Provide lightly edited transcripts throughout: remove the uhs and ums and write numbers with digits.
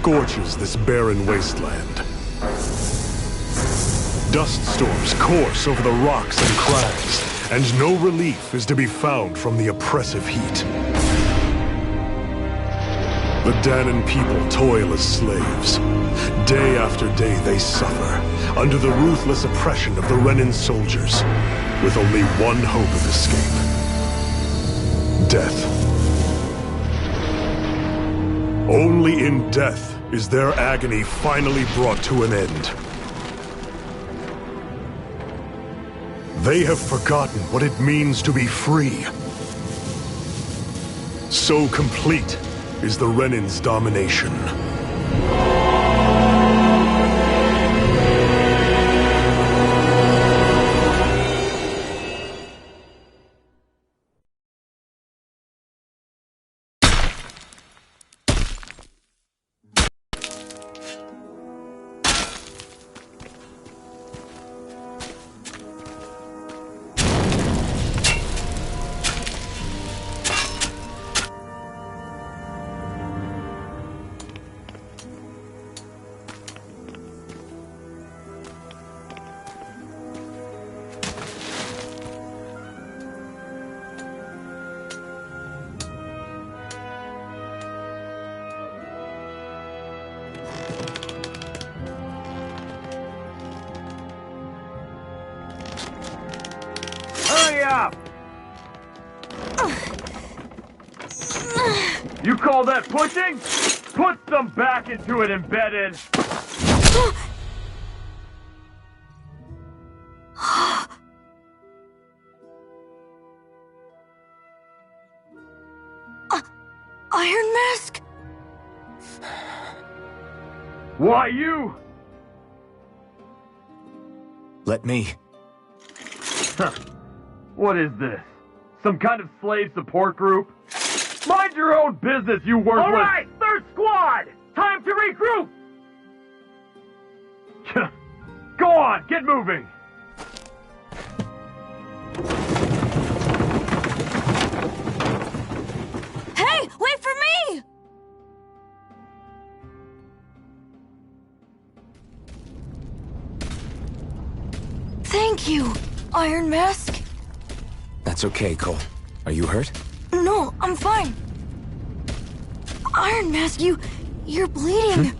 scorches this barren wasteland. Dust storms course over the rocks and crags, and no relief is to be found from the oppressive heat. The Danan people toil as slaves. Day after day they suffer, under the ruthless oppression of the Renin soldiers, with only one hope of escape. Death. Only in death is their agony finally brought to an end. They have forgotten what it means to be free. So complete is the Renin's domination. You call that pushing? Put some back into it, embedded! Iron Mask? Why you? Let me. Huh. What is this? Some kind of slave support group? Mind your own business, you worthless— All right, third squad! Time to regroup! Go on, get moving! Hey, wait for me! Thank you, Iron Mask. That's okay, Cole. Are you hurt? No, I'm fine. Iron Mask, you're bleeding.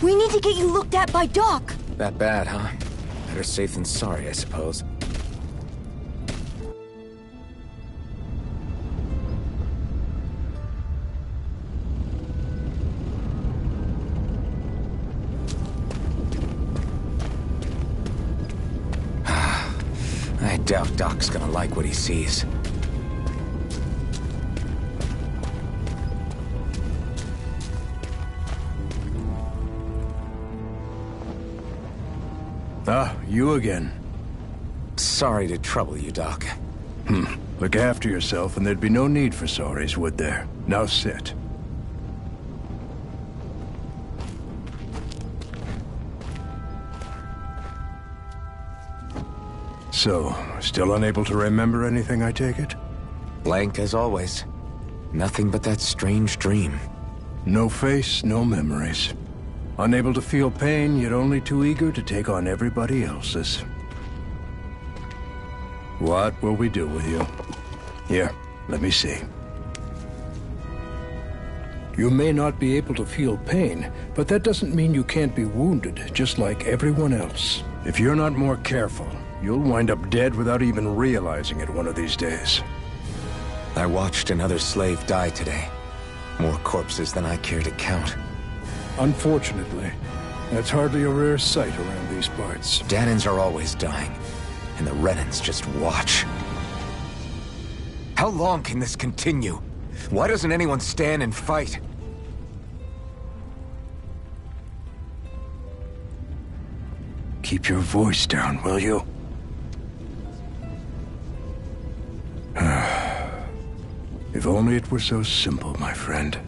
We need to get you looked at by Doc. That bad, huh? Better safe than sorry, I suppose. I doubt Doc's gonna like what he sees. Ah, you again. Sorry to trouble you, Doc. Look after yourself and there'd be no need for sorries, would there? Now sit. So, still unable to remember anything, I take it? Blank as always. Nothing but that strange dream. No face, no memories. Unable to feel pain, yet only too eager to take on everybody else's. What will we do with you? Here, let me see. You may not be able to feel pain, but that doesn't mean you can't be wounded, just like everyone else. If you're not more careful, you'll wind up dead without even realizing it one of these days. I watched another slave die today. More corpses than I care to count. Unfortunately, that's hardly a rare sight around these parts. Danans are always dying, and the Renins just watch. How long can this continue? Why doesn't anyone stand and fight? Keep your voice down, will you? If only it were so simple, my friend.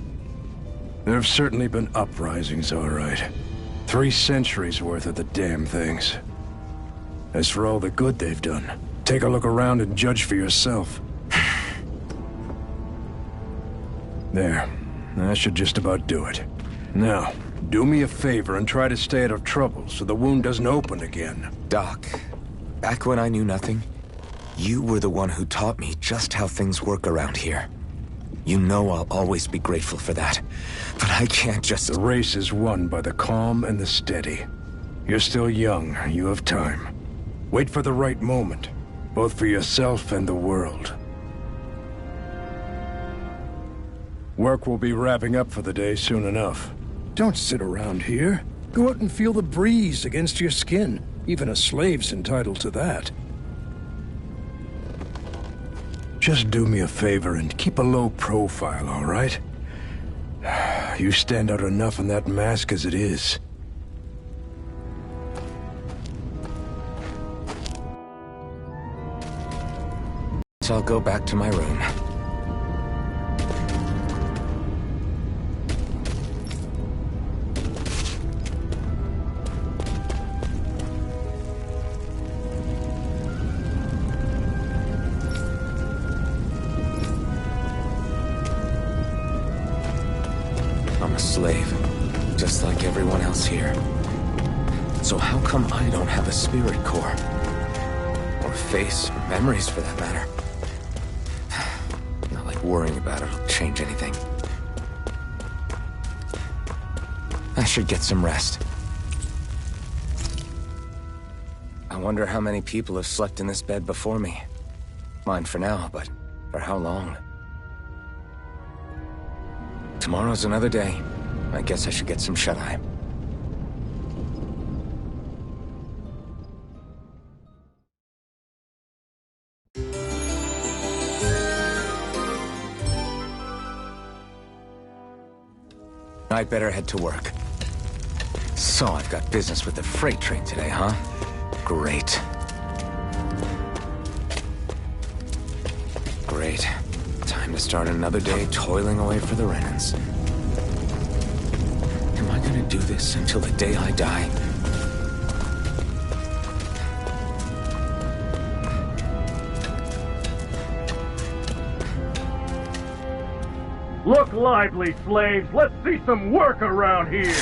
There have certainly been uprisings, all right. 3 centuries worth of the damn things. As for all the good they've done, take a look around and judge for yourself. There. That should just about do it. Now, do me a favor and try to stay out of trouble so the wound doesn't open again. Doc, back when I knew nothing, you were the one who taught me just how things work around here. You know I'll always be grateful for that, but I can't just... The race is won by the calm and the steady. You're still young, you have time. Wait for the right moment, both for yourself and the world. Work will be wrapping up for the day soon enough. Don't sit around here. Go out and feel the breeze against your skin. Even a slave's entitled to that. Just do me a favor and keep a low profile, all right? You stand out enough in that mask as it is. So I'll go back to my room. I'm a slave, just like everyone else here. So how come I don't have a spirit core? Or face, or memories for that matter? Not like worrying about it'll change anything. I should get some rest. I wonder how many people have slept in this bed before me. Mine for now, but for how long? Tomorrow's another day. I guess I should get some shut-eye. I'd better head to work. So I've got business with the freight train today, huh? Great. Great. Time to start another day toiling away for the Renans. Am I gonna do this until the day I die? Look lively, slaves! Let's see some work around here!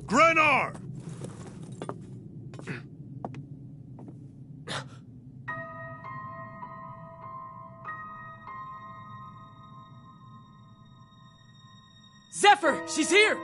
Grenar! Zephyr! She's here!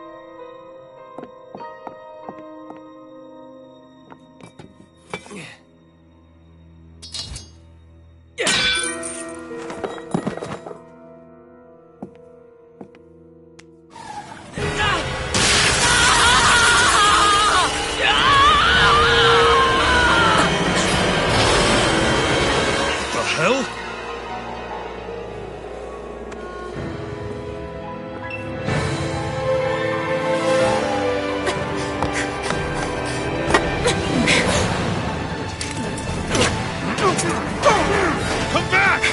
The hell? Come back!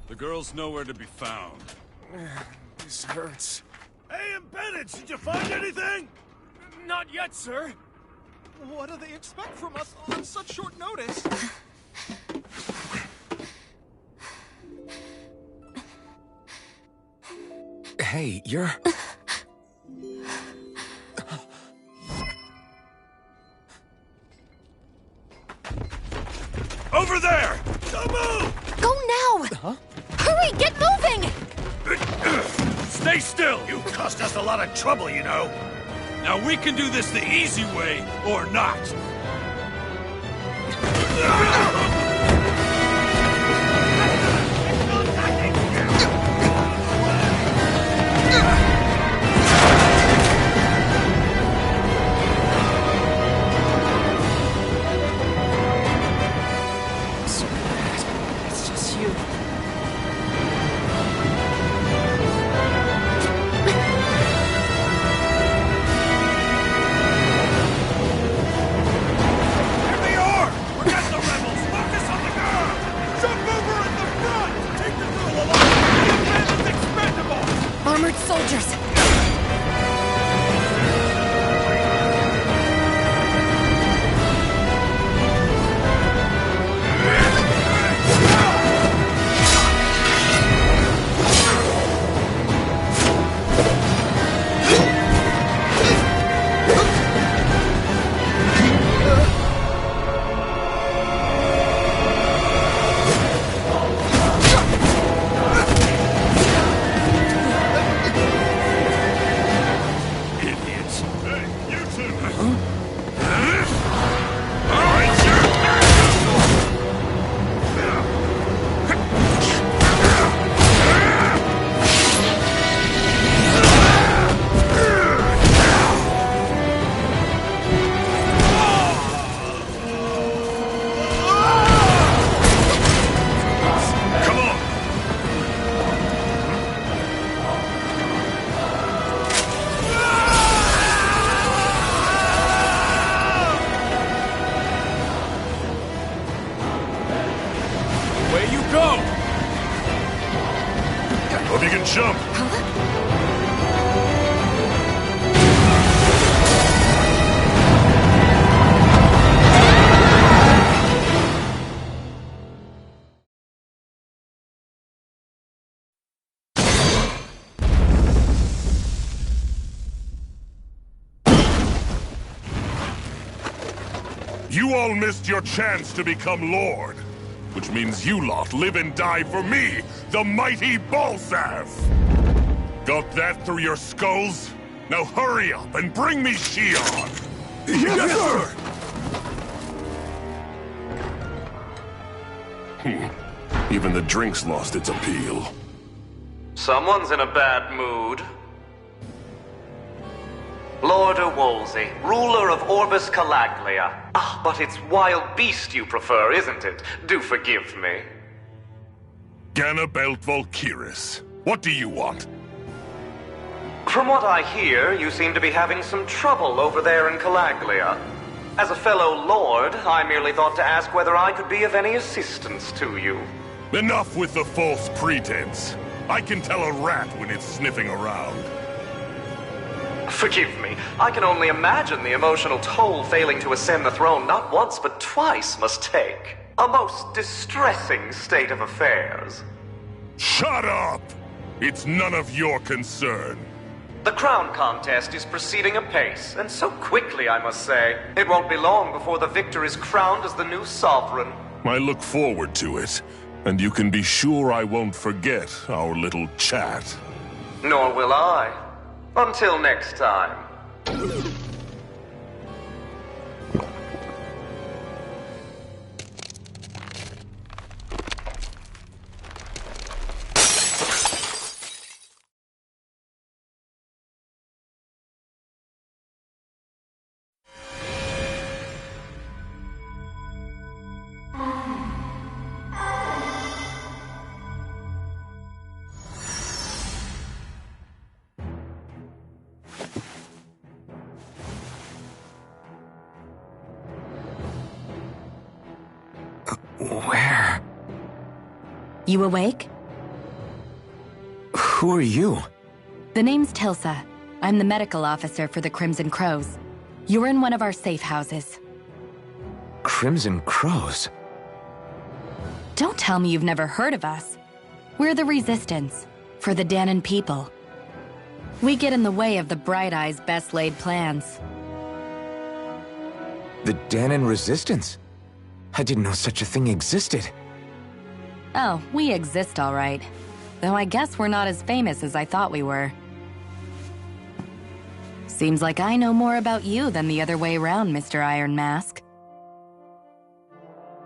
The girl's nowhere to be found. This hurts. Hey, Bennett, did you find anything? Not yet, sir. What do they expect from us on such short notice? Hey, you're... Over there! Don't move! Go now! Huh? Hurry, get moving! Stay still! You caused us a lot of trouble, you know. Now we can do this the easy way, or not. It's just you. Here they are! Forget the rebels! Focus on the girl! Jump over in the front! Take the girl along! The man is expendable! Armored soldiers! Idiots! Hey, you two! All right, sir! Come on! Away you go! Hope you can jump. You all missed your chance to become Lord. Which means you lot live and die for me, the mighty Balsav! Got that through your skulls? Now hurry up and bring me Shion! Yes, sir! Even the drink's lost its appeal. Someone's in a bad mood. Lord Wolsey, ruler of Orbis Calaglia. Ah, but it's wild beast you prefer, isn't it? Do forgive me. Ganabelt Volkiris, what do you want? From what I hear, you seem to be having some trouble over there in Calaglia. As a fellow lord, I merely thought to ask whether I could be of any assistance to you. Enough with the false pretense. I can tell a rat when it's sniffing around. Forgive me, I can only imagine the emotional toll failing to ascend the throne not once but twice must take. A most distressing state of affairs. Shut up! It's none of your concern. The crown contest is proceeding apace, and so quickly, I must say. It won't be long before the victor is crowned as the new sovereign. I look forward to it, and you can be sure I won't forget our little chat. Nor will I. Until next time. Where? You awake? Who are you? The name's Tilsa. I'm the medical officer for the Crimson Crows. You're in one of our safe houses. Crimson Crows? Don't tell me you've never heard of us. We're the Resistance, for the Danon people. We get in the way of the Bright Eyes' best-laid plans. The Danon Resistance? I didn't know such a thing existed. Oh, we exist all right. Though I guess we're not as famous as I thought we were. Seems like I know more about you than the other way around, Mr. Iron Mask.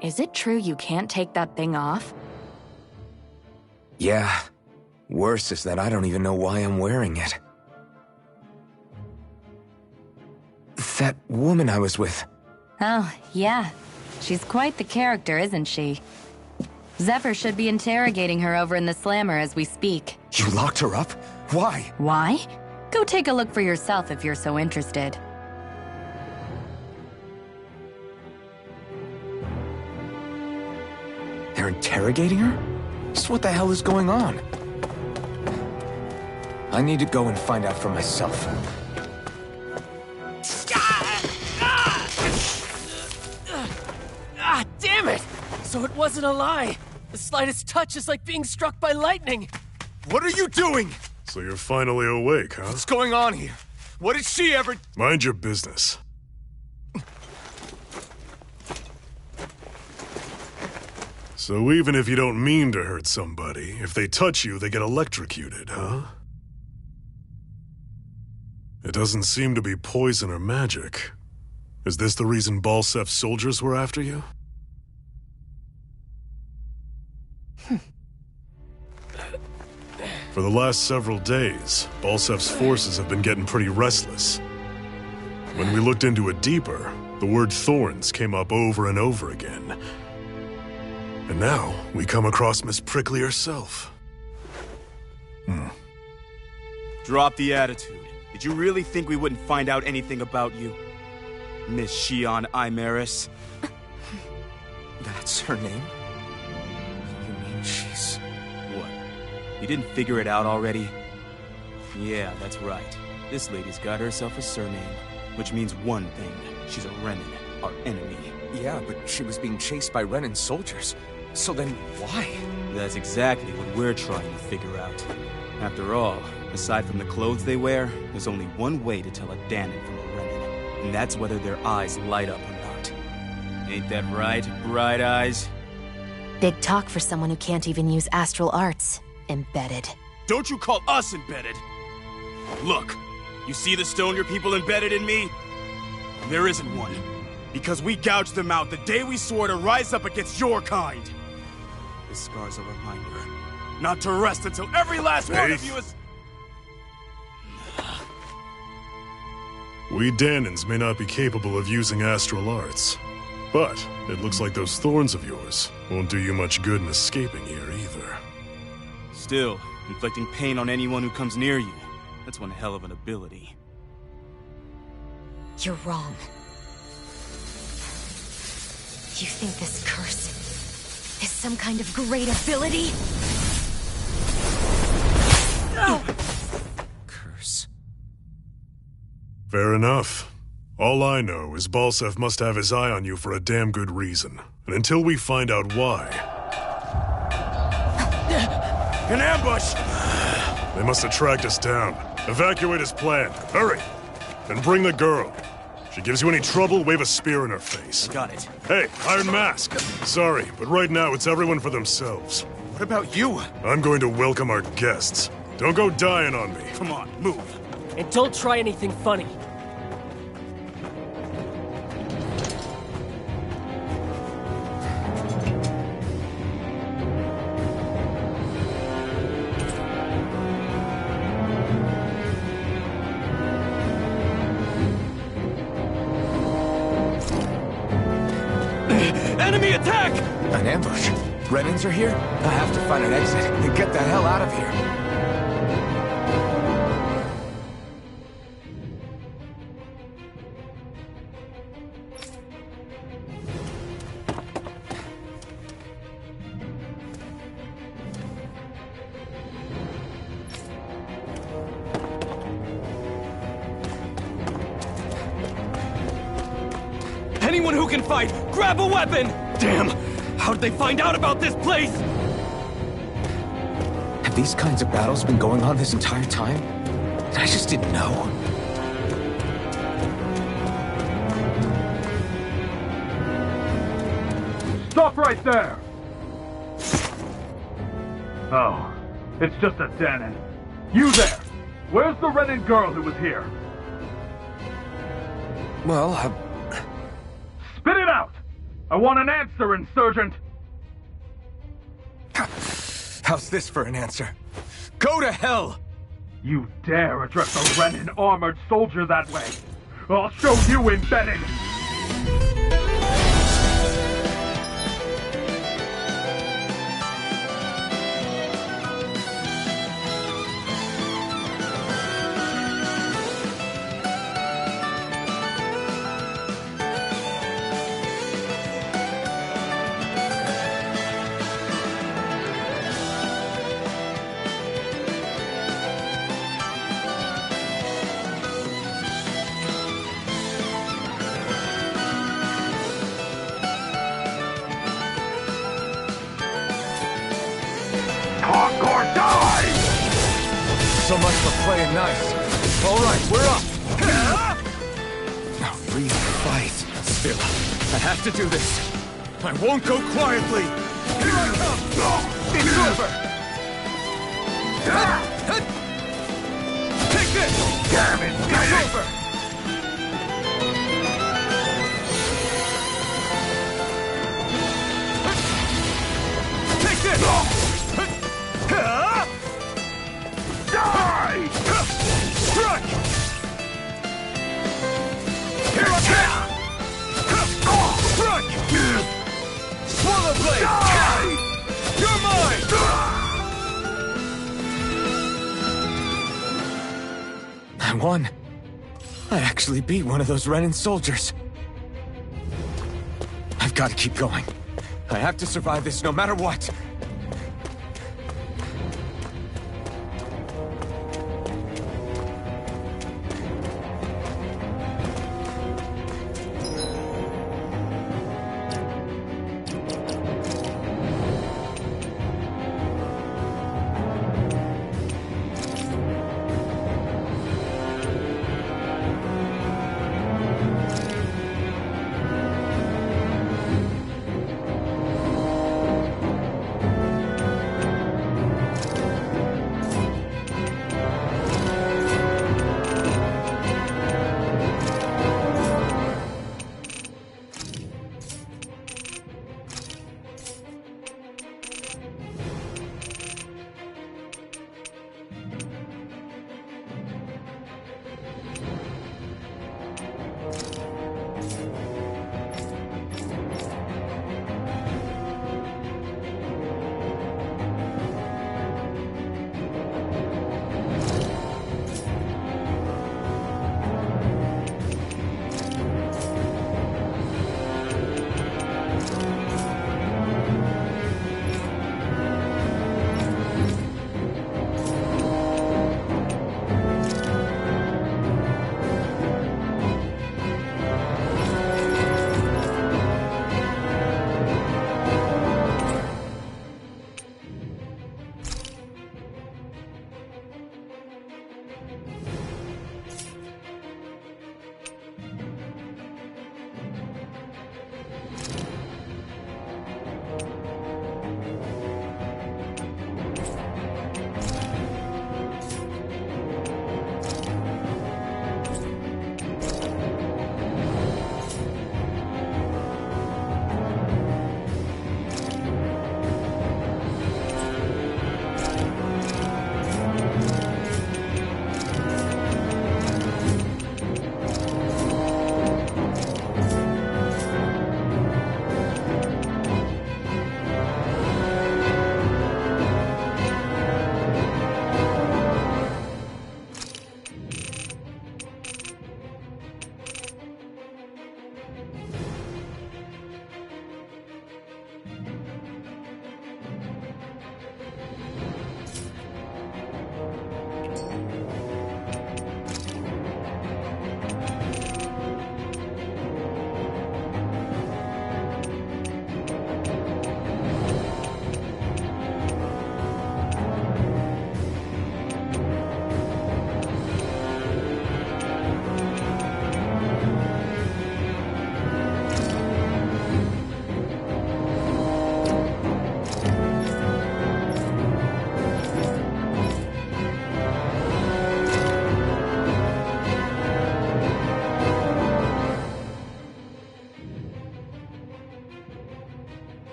Is it true you can't take that thing off? Yeah. Worse is that I don't even know why I'm wearing it. That woman I was with. Oh, yeah. She's quite the character, isn't she? Zephyr should be interrogating her over in the Slammer as we speak. You locked her up? Why? Why? Go take a look for yourself if you're so interested. They're interrogating her? Just what the hell is going on? I need to go and find out for myself. Damn it! So it wasn't a lie. The slightest touch is like being struck by lightning. What are you doing? So you're finally awake, huh? What's going on here? What did she ever... Mind your business. So even if you don't mean to hurt somebody, if they touch you, they get electrocuted, huh? It doesn't seem to be poison or magic. Is this the reason Balsef's soldiers were after you? For the last several days, Balsef's forces have been getting pretty restless. When we looked into it deeper, the word thorns came up over and over again. And now, we come across Miss Prickly herself. Drop the attitude. Did you really think we wouldn't find out anything about you? Miss Shion Imaris? That's her name? You mean she's... What? You didn't figure it out already? Yeah, that's right. This lady's got herself a surname, which means one thing. She's a Renin, our enemy. Yeah, but she was being chased by Renin soldiers. So then, why? That's exactly what we're trying to figure out. After all, aside from the clothes they wear, there's only one way to tell a Danon from a Renin, and that's whether their eyes light up or not. Ain't that right, Bright Eyes? Big talk for someone who can't even use astral arts. Embedded. Don't you call us embedded! Look, you see the stone your people embedded in me? There isn't one. Because we gouged them out the day we swore to rise up against your kind. This scar's a reminder. Not to rest until every last one of you is... We Danons may not be capable of using astral arts, but it looks like those thorns of yours won't do you much good in escaping here either. Still, inflicting pain on anyone who comes near you, that's one hell of an ability. You're wrong. You think this curse is some kind of great ability? Curse. Fair enough. All I know is Balsef must have his eye on you for a damn good reason. And until we find out why... An ambush! They must have tracked us down. Evacuate as planned. Hurry! And bring the girl. If she gives you any trouble, wave a spear in her face. Got it. Hey, Iron Mask. Sorry, but right now it's everyone for themselves. What about you? I'm going to welcome our guests. Don't go dying on me. Come on, move. And don't try anything funny. Enemy attack! An ambush? Renins are here? I have to find an exit and get the hell out of here. Anyone who can fight, grab a weapon! Damn! How did they find out about this place? Have these kinds of battles been going on this entire time? I just didn't know. Stop right there! Oh, it's just a den. You there! Where's the Renin girl who was here? Well, Spit it out! I want an answer, Insurgent! How's this for an answer? Go to hell! You dare address a Renin armored soldier that way? I'll show you embedded! So much for playing nice. All right, we're up. Now really fight. Still, I have to do this. I won't go quietly. Here I come. It's over. Take this. Damn it. It's over. Take this. Die! Strike! Here I come! Strike! Swallow blade! Die! You're mine! I won. I actually beat one of those Renin soldiers. I've got to keep going. I have to survive this no matter what.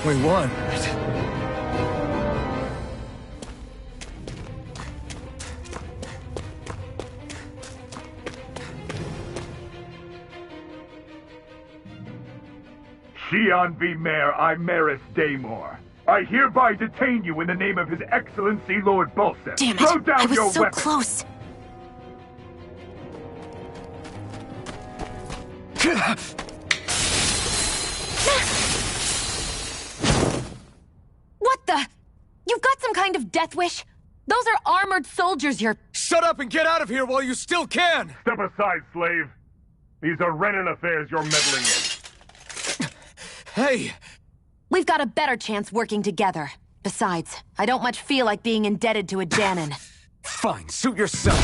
We won. Xian V. Mayor Imaris Daymore. I hereby detain you in the name of His Excellency Lord Bulseth. Damn it! Throw down I was your so weapon. close. What the? You've got some kind of death wish? Those are armored soldiers you're... Shut up and get out of here while you still can! Step aside, slave. These are Renan affairs you're meddling in. Hey! We've got a better chance working together. Besides, I don't much feel like being indebted to a Danon. Fine, suit yourself.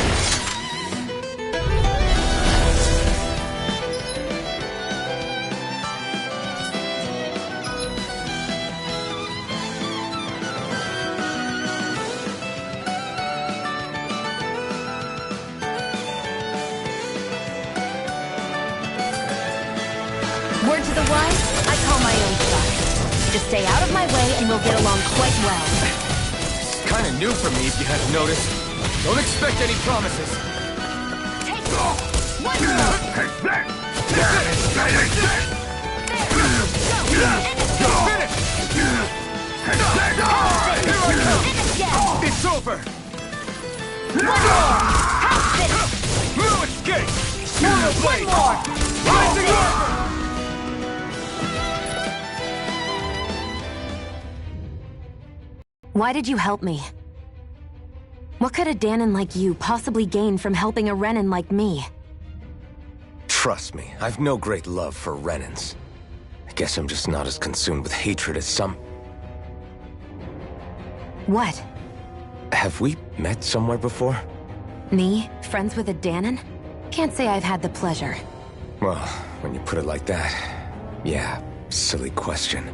Word to the wise, I call my own shot. Just stay out of my way and we'll get along quite well. It's kinda new for me if you hadn't noticed. Don't expect any promises. Take one more! Take that! It's over! No escape! One blade! Rising armor! Why did you help me? What could a Danon like you possibly gain from helping a Renan like me? Trust me, I've no great love for Renans. I guess I'm just not as consumed with hatred as some... What? Have we met somewhere before? Me? Friends with a Danon? Can't say I've had the pleasure. Well, when you put it like that, yeah, silly question.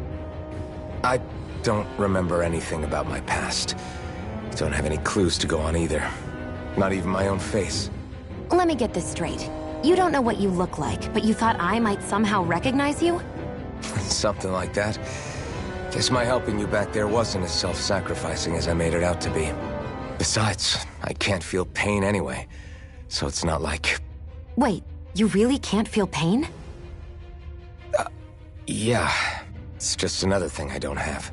I don't remember anything about my past. Don't have any clues to go on either. Not even my own face. Let me get this straight. You don't know what you look like, but you thought I might somehow recognize you? Something like that. Guess my helping you back there wasn't as self-sacrificing as I made it out to be. Besides, I can't feel pain anyway, so it's not like... Wait, you really can't feel pain? Yeah. It's just another thing I don't have.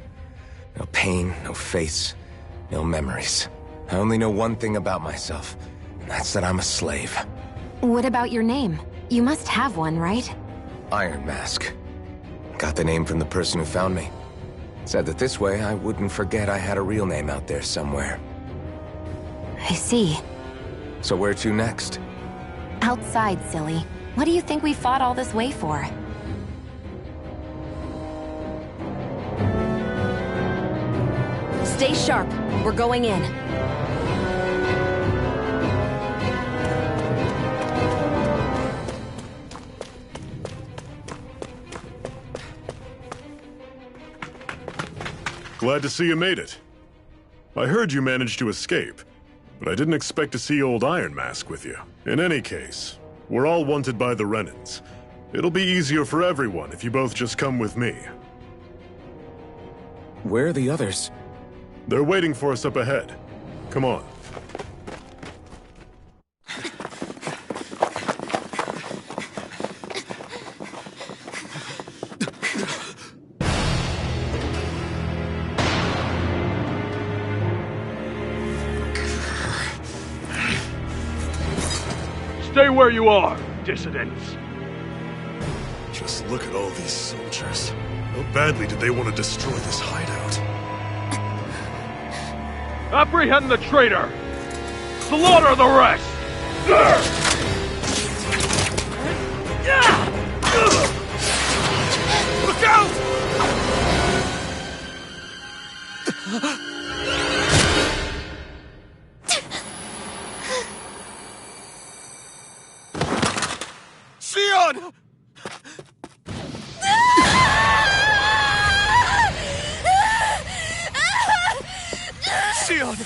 No pain, no face, no memories. I only know one thing about myself, and that's that I'm a slave. What about your name? You must have one, right? Iron Mask. Got the name from the person who found me. Said that this way I wouldn't forget I had a real name out there somewhere. I see. So where to next? Outside, silly. What do you think we fought all this way for? Stay sharp. We're going in. Glad to see you made it. I heard you managed to escape, but I didn't expect to see old Iron Mask with you. In any case, we're all wanted by the Renans. It'll be easier for everyone if you both just come with me. Where are the others? They're waiting for us up ahead. Come on. Stay where you are, dissidents. Just look at all these soldiers. How badly did they want to destroy this hideout? Apprehend the traitor! Slaughter the rest! Look out! Sion! Sion!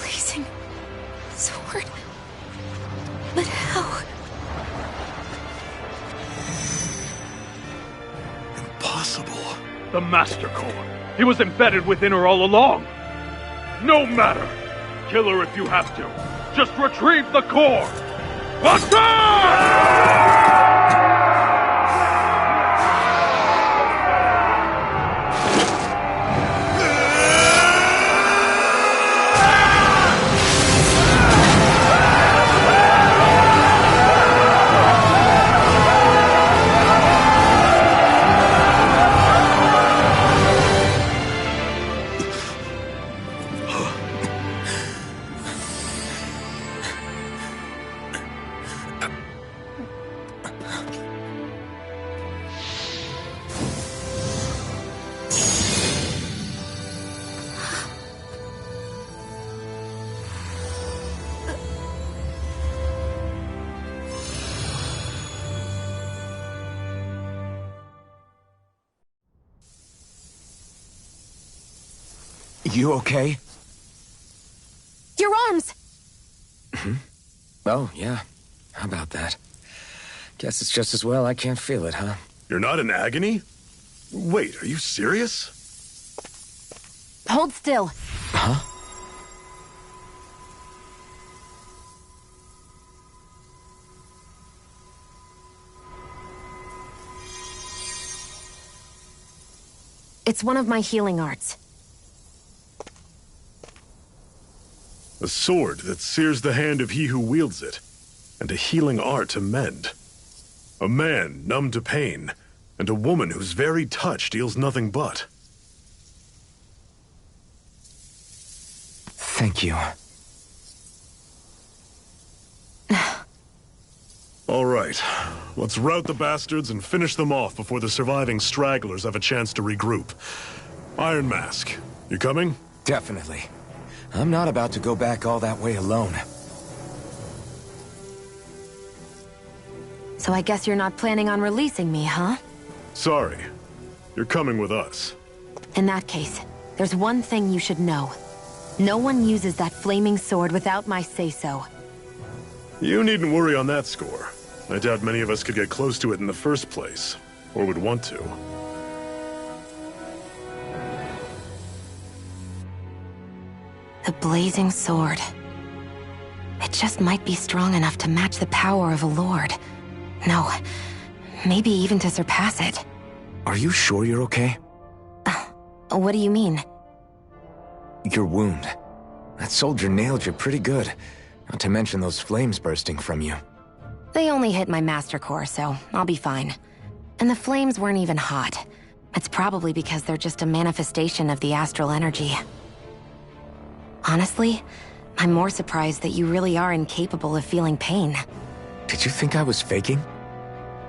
Blazing sword. But how? Impossible. The Master Core. He was embedded within her all along. No matter. Kill her if you have to. Just retrieve the core. Attack! You okay? Your arms! Oh, yeah. How about that? Guess it's just as well I can't feel it, huh? You're not in agony? Wait, are you serious? Hold still. Huh? It's one of my healing arts. A sword that sears the hand of he who wields it, and a healing art to mend. A man numb to pain, and a woman whose very touch deals nothing but. Thank you. All right, let's rout the bastards and finish them off before the surviving stragglers have a chance to regroup. Iron Mask, you coming? Definitely. I'm not about to go back all that way alone. So I guess you're not planning on releasing me, huh? Sorry. You're coming with us. In that case, there's one thing you should know. No one uses that flaming sword without my say-so. You needn't worry on that score. I doubt many of us could get close to it in the first place, or would want to. The blazing sword. just might be strong enough to match the power of a lord. No, maybe even to surpass it. Are you sure you're okay? What do you mean? Your wound. That soldier nailed you pretty good. Not to mention those flames bursting from you. They only hit my master core, so I'll be fine. And the flames weren't even hot. It's probably because they're just a manifestation of the astral energy. Honestly, I'm more surprised that you really are incapable of feeling pain. Did you think I was faking?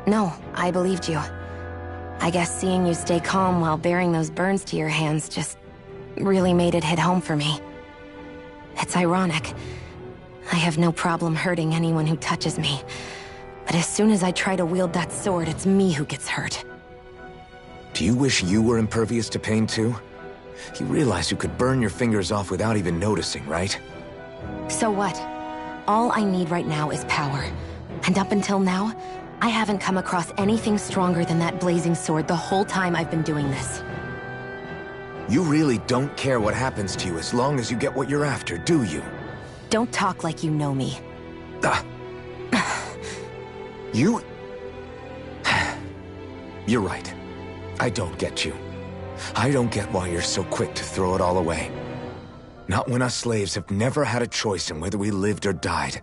No, I believed you. I guess seeing you stay calm while bearing those burns to your hands just really made it hit home for me. It's ironic. I have no problem hurting anyone who touches me. But as soon as I try to wield that sword, it's me who gets hurt. Do you wish you were impervious to pain too? You realize you could burn your fingers off without even noticing, right? So what? All I need right now is power. And up until now, I haven't come across anything stronger than that blazing sword the whole time I've been doing this. You really don't care what happens to you as long as you get what you're after, do you? Don't talk like you know me. You... You're right. I don't get you. I don't get why you're so quick to throw it all away. Not when us slaves have never had a choice in whether we lived or died.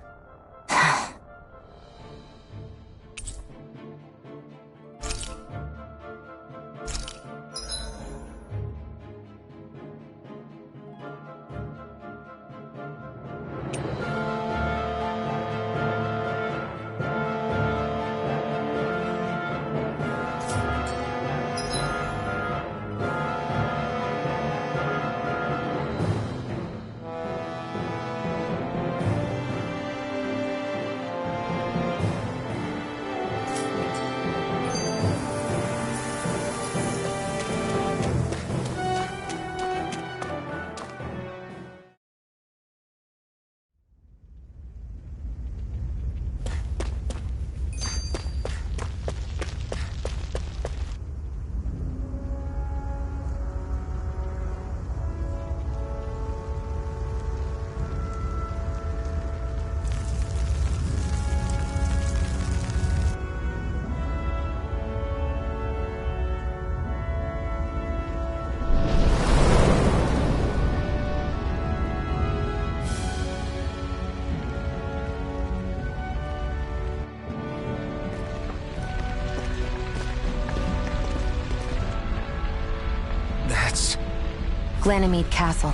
Ganymede Castle,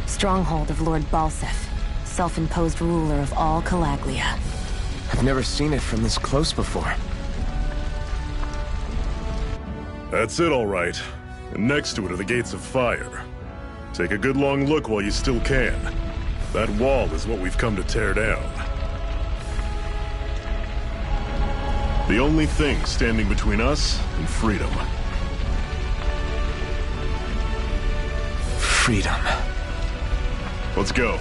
stronghold of Lord Balsef, self-imposed ruler of all Calaglia. I've never seen it from this close before. That's it, all right. And next to it are the gates of fire. Take a good long look while you still can. That wall is what we've come to tear down. The only thing standing between us and freedom. Freedom. Let's go.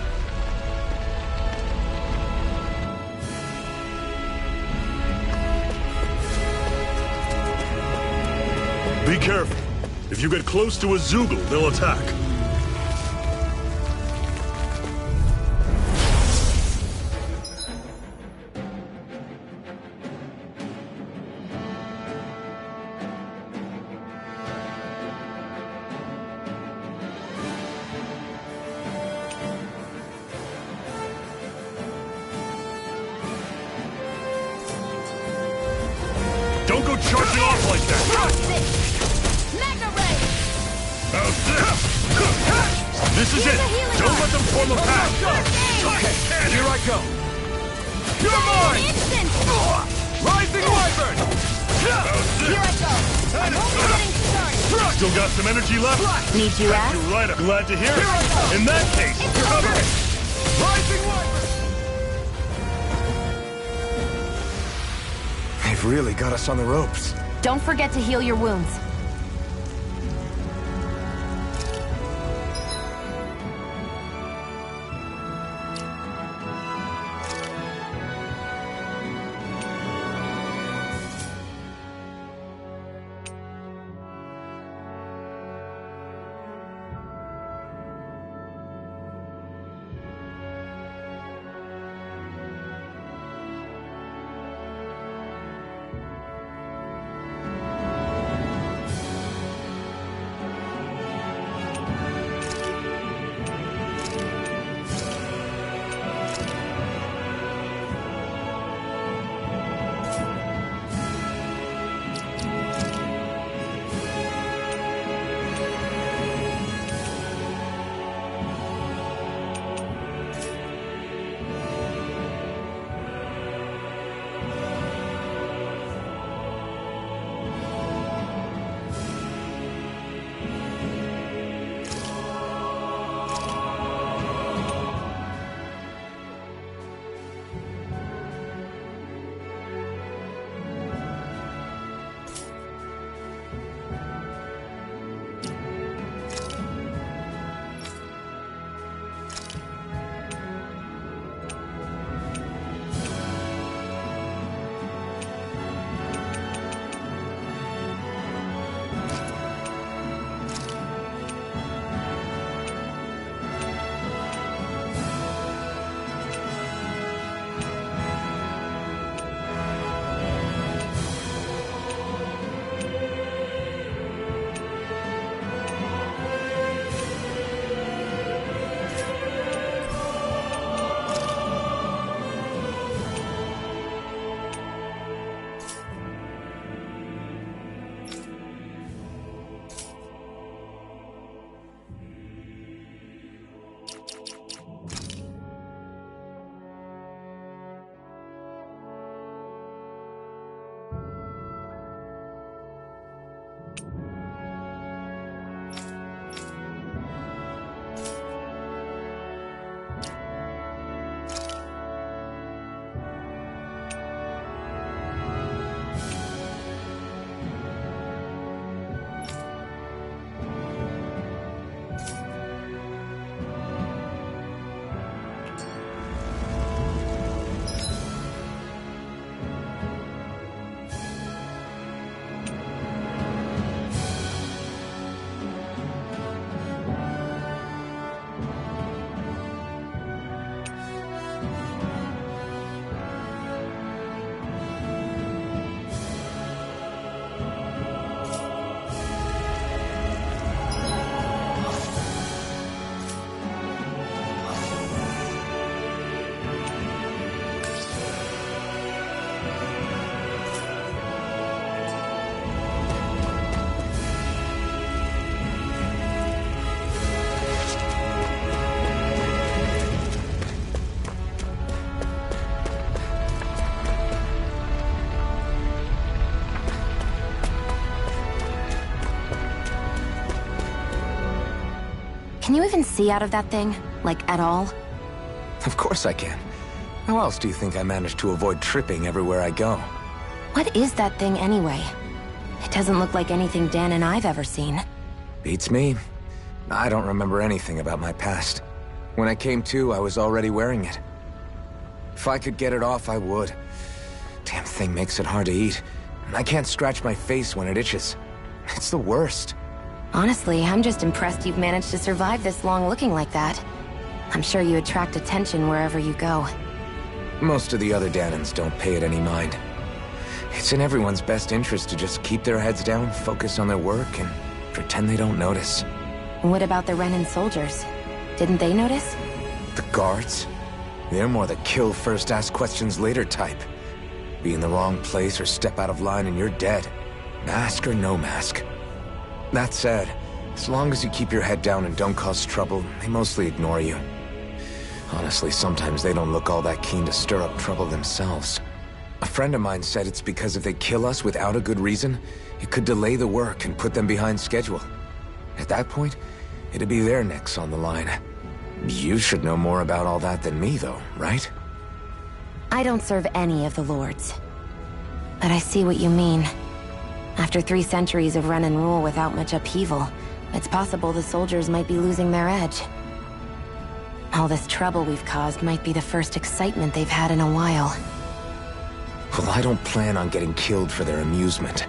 Be careful. If you get close to a Zoogle, they'll attack. Don't go charging off like that! This is it! Don't let them form a pack! Okay, here I go! You're mine! Rising Wyvern! Here I go! I'm only getting started! Still got some energy left? Need you ask? You're right, I'm glad to hear it. In that case, cover it! Rising Wyvern! They've really got us on the ropes. Don't forget to heal your wounds. Can you even see out of that thing? Like, at all? Of course I can. How else do you think I managed to avoid tripping everywhere I go? What is that thing anyway? It doesn't look like anything Dan and I've ever seen. Beats me. I don't remember anything about my past. When I came to, I was already wearing it. If I could get it off, I would. Damn thing makes it hard to eat. And I can't scratch my face when it itches. It's the worst. Honestly, I'm just impressed you've managed to survive this long looking like that. I'm sure you attract attention wherever you go. Most of the other Danans don't pay it any mind. It's in everyone's best interest to just keep their heads down, focus on their work, and pretend they don't notice. What about the Renin soldiers? Didn't they notice? The guards? They're more the kill first, ask questions later type. Be in the wrong place or step out of line and you're dead. Mask or no mask. That said, as long as you keep your head down and don't cause trouble, they mostly ignore you. Honestly, sometimes they don't look all that keen to stir up trouble themselves. A friend of mine said it's because if they kill us without a good reason, it could delay the work and put them behind schedule. At that point, it'd be their necks on the line. You should know more about all that than me, though, right? I don't serve any of the lords. But I see what you mean. After 3 centuries of run and rule without much upheaval, it's possible the soldiers might be losing their edge. All this trouble we've caused might be the first excitement they've had in a while. Well, I don't plan on getting killed for their amusement.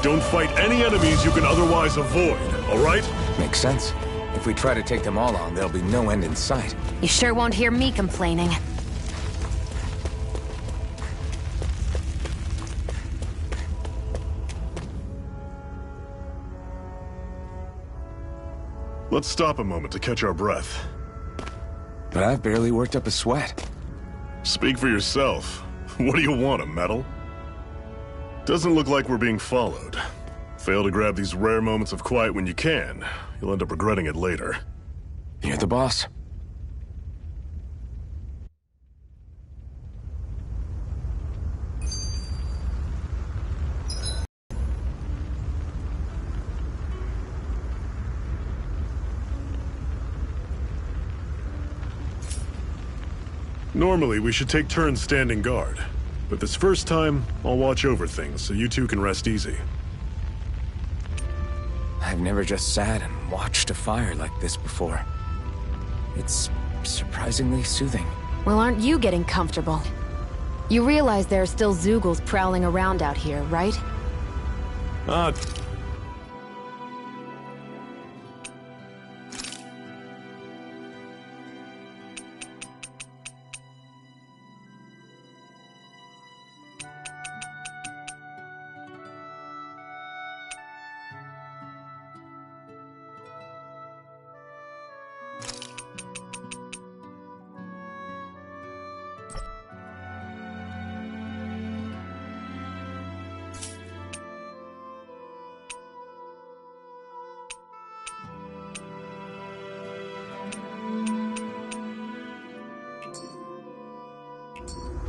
Don't fight any enemies you can otherwise avoid, all right? Makes sense. If we try to take them all on, there'll be no end in sight. You sure won't hear me complaining. Let's stop a moment to catch our breath. But I've barely worked up a sweat. Speak for yourself. What do you want, a medal? Doesn't look like we're being followed. Fail to grab these rare moments of quiet when you can. You'll end up regretting it later. You're the boss. Normally, we should take turns standing guard. But this first time, I'll watch over things so you two can rest easy. I've never just sat and watched a fire like this before. It's surprisingly soothing. Well, aren't you getting comfortable? You realize there are still Zeugles prowling around out here, right?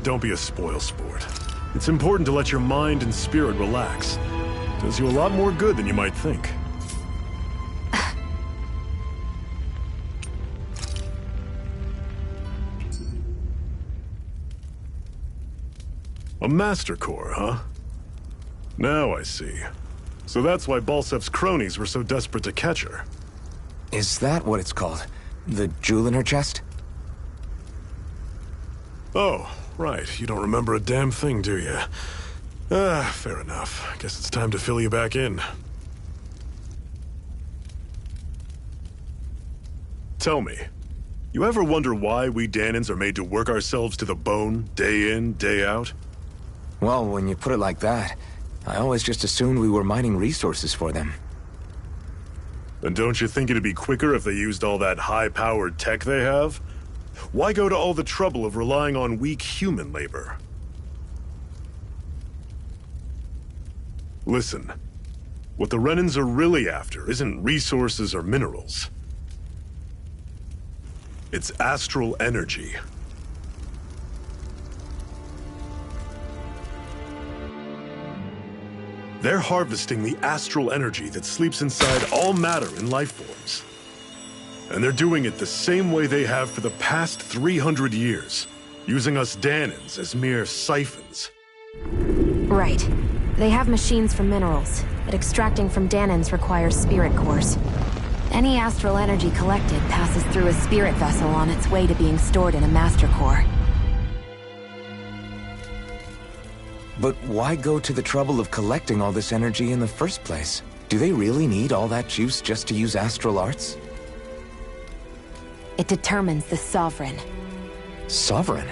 Don't be a spoilsport. It's important to let your mind and spirit relax. Does you a lot more good than you might think. A Master Core, huh? Now I see. So that's why Balsef's cronies were so desperate to catch her. Is that what it's called? The jewel in her chest? Oh, right. You don't remember a damn thing, do you? Fair enough. Guess it's time to fill you back in. Tell me, you ever wonder why we Danans are made to work ourselves to the bone, day in, day out? Well, when you put it like that, I always just assumed we were mining resources for them. Then don't you think it'd be quicker if they used all that high-powered tech they have? Why go to all the trouble of relying on weak human labor? Listen, what the Renins are really after isn't resources or minerals. It's astral energy. They're harvesting the astral energy that sleeps inside all matter in life forms. And they're doing it the same way they have for the past 300 years, using us Danans as mere siphons. Right. They have machines for minerals, but extracting from Danans requires spirit cores. Any astral energy collected passes through a spirit vessel on its way to being stored in a master core. But why go to the trouble of collecting all this energy in the first place? Do they really need all that juice just to use astral arts? It determines the Sovereign. Sovereign?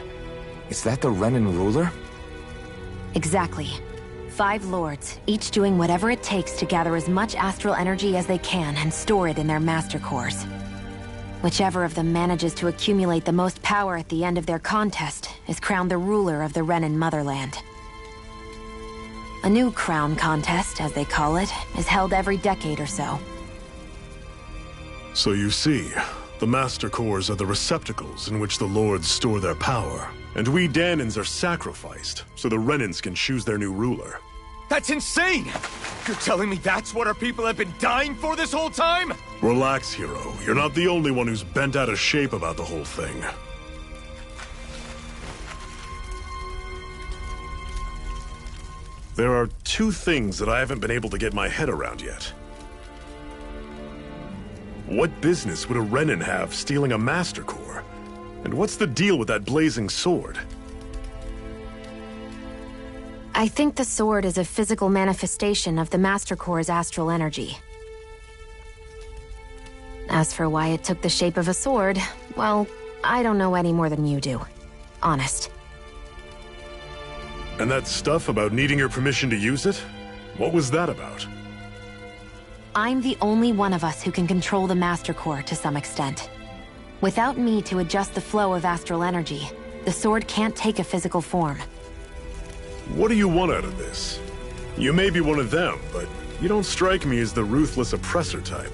Is that the Renin ruler? Exactly. 5 lords, each doing whatever it takes to gather as much astral energy as they can and store it in their master cores. Whichever of them manages to accumulate the most power at the end of their contest is crowned the ruler of the Renin motherland. A new crown contest, as they call it, is held every decade or so. So you see, the Master Cores are the receptacles in which the Lords store their power. And we Danans are sacrificed, so the Renins can choose their new ruler. That's insane! You're telling me that's what our people have been dying for this whole time? Relax, hero. You're not the only one who's bent out of shape about the whole thing. There are 2 things that I haven't been able to get my head around yet. What business would a Renin have stealing a Master Core? And what's the deal with that blazing sword? I think the sword is a physical manifestation of the Master Core's astral energy. As for why it took the shape of a sword, well, I don't know any more than you do. Honest. And that stuff about needing your permission to use it? What was that about? I'm the only one of us who can control the Master Core to some extent. Without me to adjust the flow of astral energy, the sword can't take a physical form. What do you want out of this? You may be one of them, but you don't strike me as the ruthless oppressor type.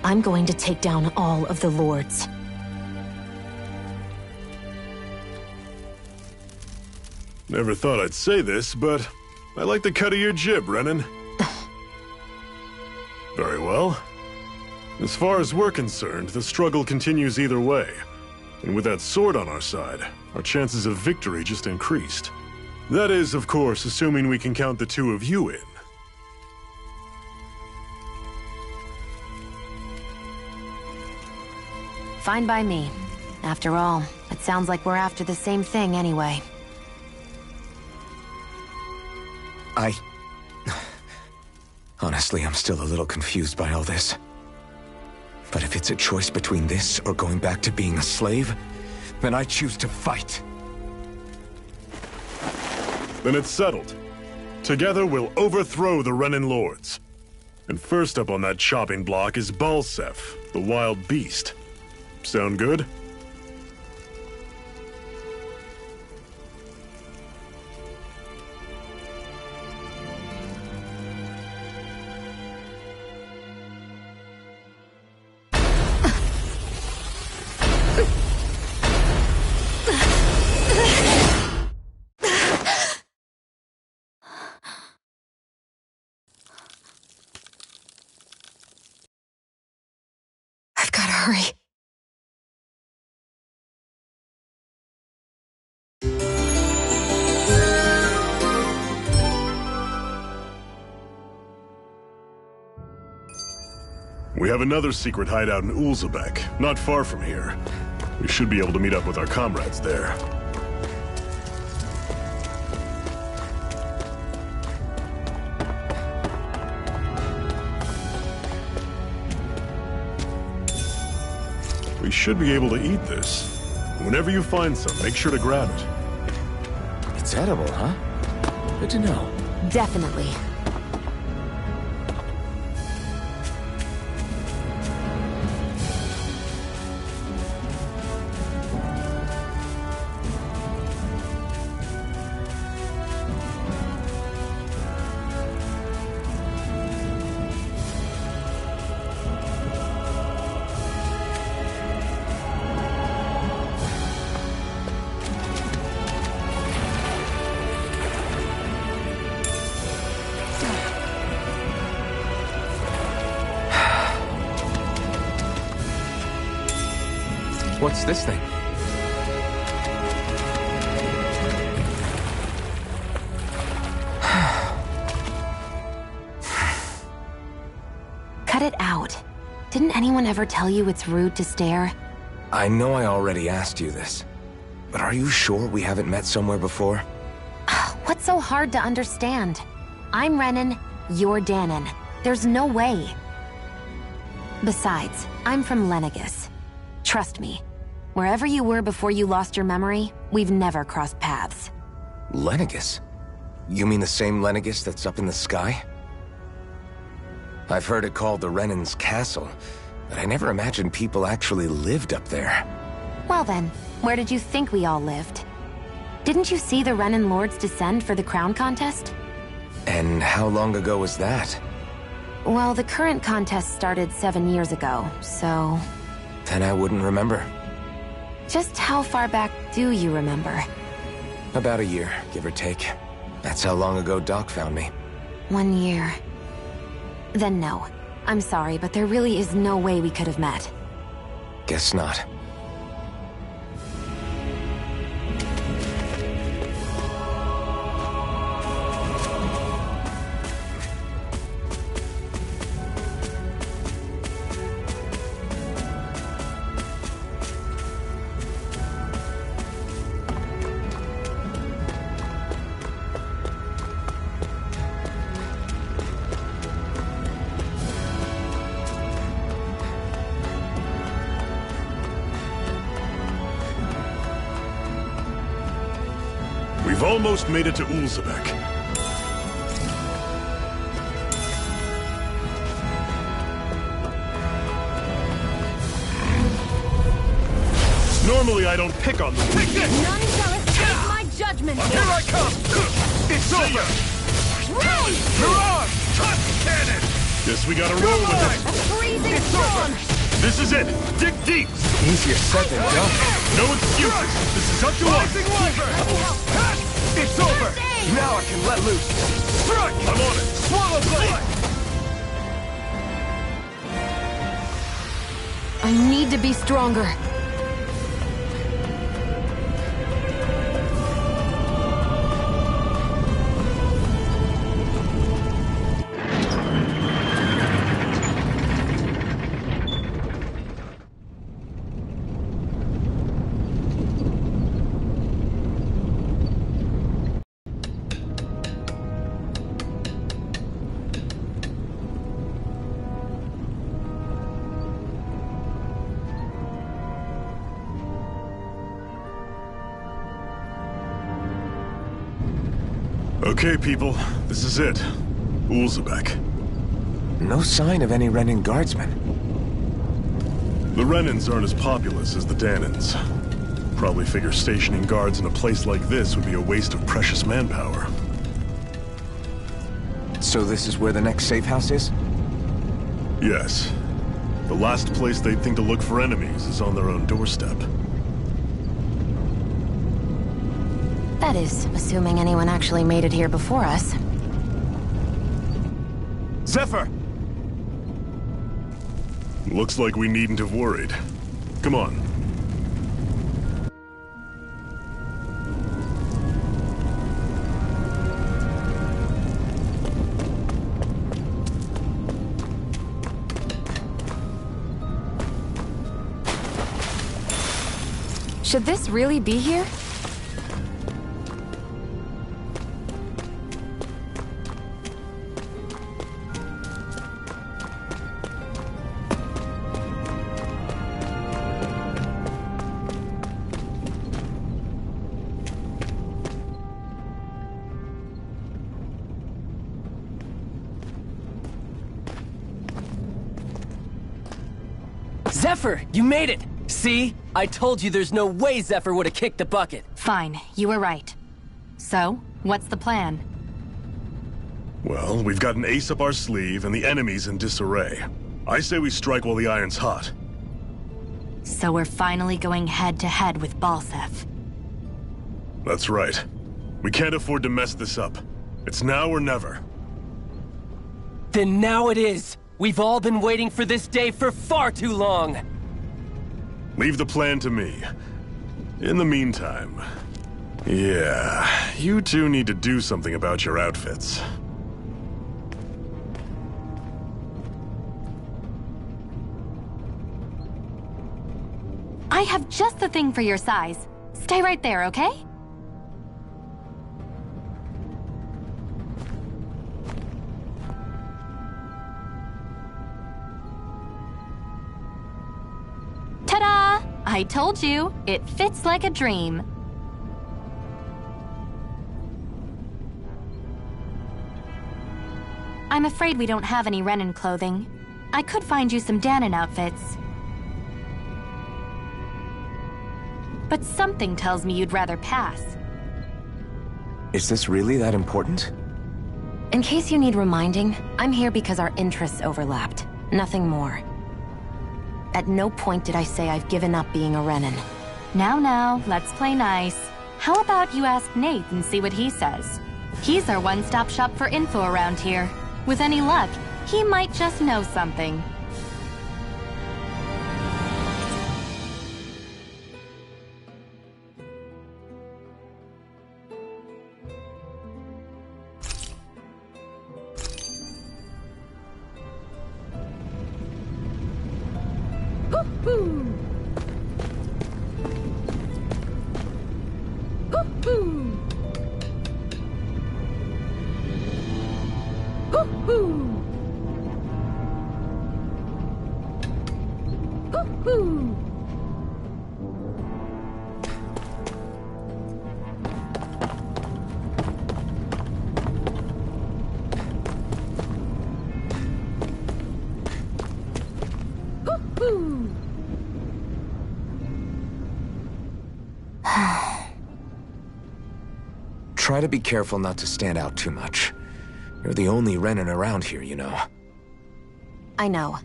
I'm going to take down all of the lords. Never thought I'd say this, but I like the cut of your jib, Renin. Very well. As far as we're concerned, the struggle continues either way. And with that sword on our side, our chances of victory just increased. That is, of course, assuming we can count the 2 of you in. Fine by me. After all, it sounds like we're after the same thing anyway. Honestly, I'm still a little confused by all this. But if it's a choice between this or going back to being a slave, then I choose to fight. Then it's settled. Together we'll overthrow the Renin Lords. And first up on that chopping block is Balsef, the wild beast. Sound good? I've gotta hurry. We have another secret hideout in Ulzebek, not far from here. We should be able to meet up with our comrades there. We should be able to eat this. Whenever you find some, make sure to grab it. It's edible, huh? Good to know. Definitely. What's this thing? Cut it out. Didn't anyone ever tell you it's rude to stare? I know I already asked you this, but are you sure we haven't met somewhere before? What's so hard to understand? I'm Renan, you're Danon. There's no way. Besides, I'm from Lenegis. Trust me, wherever you were before you lost your memory, we've never crossed paths. Lenegis? You mean the same Lenegis that's up in the sky? I've heard it called the Renan's Castle, but I never imagined people actually lived up there. Well then, where did you think we all lived? Didn't you see the Renan Lords descend for the crown contest? And how long ago was that? Well, the current contest started 7 years ago, so... Then I wouldn't remember. Just how far back do you remember? About a year, give or take. That's how long ago Doc found me. 1 year. Then no. I'm sorry, but there really is no way we could have met. Guess not. We've almost made it to Ulzebek. Normally I don't pick on them. Take this! None shall escape my judgment! Here I come! It's over! Mirage! Cut cannon! Guess we gotta roll with it. A freezing It's storm! over! This is it. Dig deep. Easier said than done. No excuses. This is up to us. Rising Wyvern! It's over! Now I can let loose! Strike! I'm on it. Swallow blade! I need to be stronger. Okay, people. This is it. Ulzebek. No sign of any Renan guardsmen. The Renans aren't as populous as the Danons. Probably figure stationing guards in a place like this would be a waste of precious manpower. So this is where the next safe house is? Yes. The last place they'd think to look for enemies is on their own doorstep. That is, assuming anyone actually made it here before us. Zephyr! Looks like we needn't have worried. Come on. Should this really be here? Zephyr, you made it! See? I told you there's no way Zephyr would have kicked the bucket. Fine, you were right. So, what's the plan? Well, we've got an ace up our sleeve and the enemy's in disarray. I say we strike while the iron's hot. So we're finally going head-to-head with Balsef. That's right. We can't afford to mess this up. It's now or never. Then now it is! We've all been waiting for this day for far too long! Leave the plan to me. In the meantime, yeah, you two need to do something about your outfits. I have just the thing for your size. Stay right there, okay? Ta-da! I told you, it fits like a dream. I'm afraid we don't have any Renin clothing. I could find you some Danon outfits. But something tells me you'd rather pass. Is this really that important? In case you need reminding, I'm here because our interests overlapped. Nothing more. At no point did I say I've given up being a Renin. Now, let's play nice. How about you ask Nate and see what he says? He's our one-stop shop for info around here. With any luck, he might just know something. Try to be careful not to stand out too much. You're the only Renin around here, you know. I know.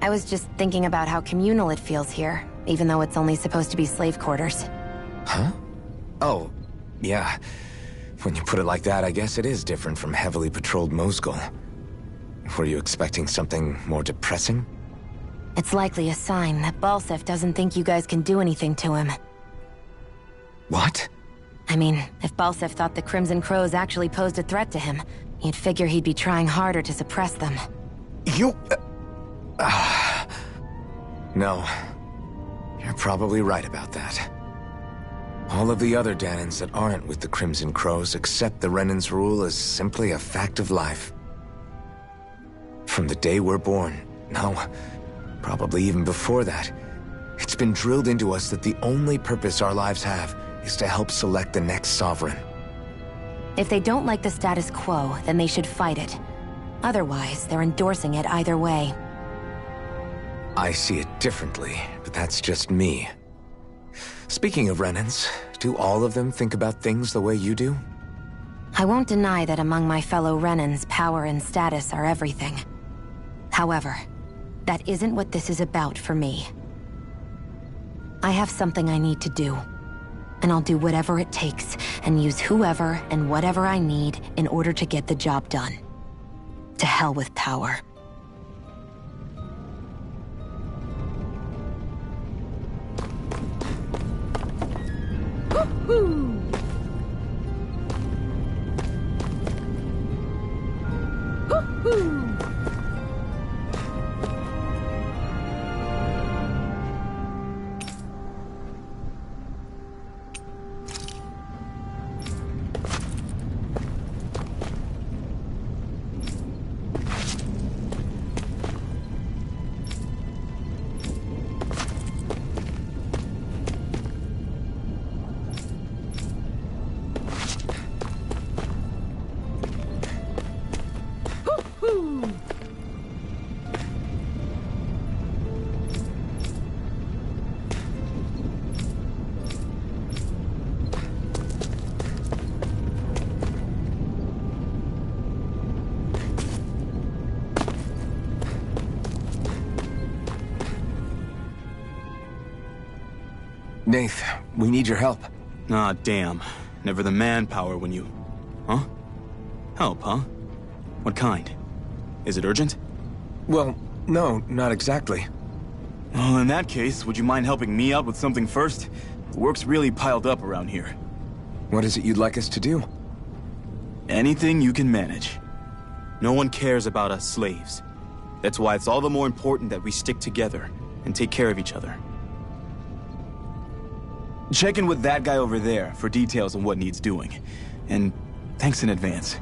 I was just thinking about how communal it feels here, even though it's only supposed to be slave quarters. Huh? Oh, yeah. When you put it like that, I guess it is different from heavily patrolled Mosgul. Were you expecting something more depressing? It's likely a sign that Balsef doesn't think you guys can do anything to him. What? I mean, if Balsef thought the Crimson Crows actually posed a threat to him, you'd figure he'd be trying harder to suppress them. You... No. You're probably right about that. All of the other Danons that aren't with the Crimson Crows accept the Renin's rule as simply a fact of life. From the day we're born, no, probably even before that, it's been drilled into us that the only purpose our lives have is to help select the next sovereign. If they don't like the status quo, then they should fight it. Otherwise, they're endorsing it either way. I see it differently, but that's just me. Speaking of Renins, do all of them think about things the way you do? I won't deny that among my fellow Renins, power and status are everything. However, that isn't what this is about for me. I have something I need to do. And I'll do whatever it takes, and use whoever and whatever I need in order to get the job done. To hell with power. Woohoo! Woohoo! Nath, we need your help. Ah, damn. Never the manpower when you... Huh? Help, huh? What kind? Is it urgent? Well, no, not exactly. Well, in that case, would you mind helping me out with something first? The work's really piled up around here. What is it you'd like us to do? Anything you can manage. No one cares about us slaves. That's why it's all the more important that we stick together and take care of each other. Check in with that guy over there for details on what needs doing. And thanks in advance.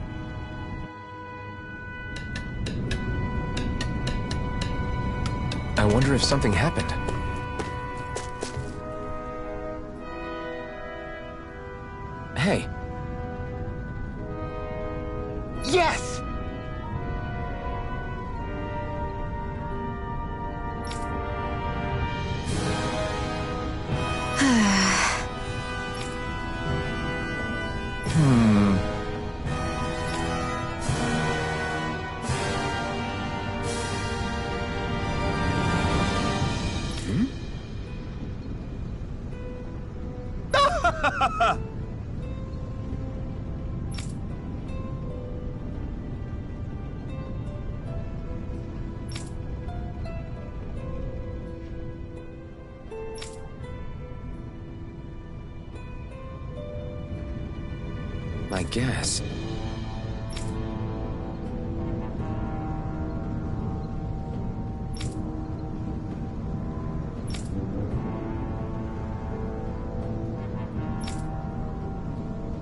I wonder if something happened. Hey. Yes! I guess.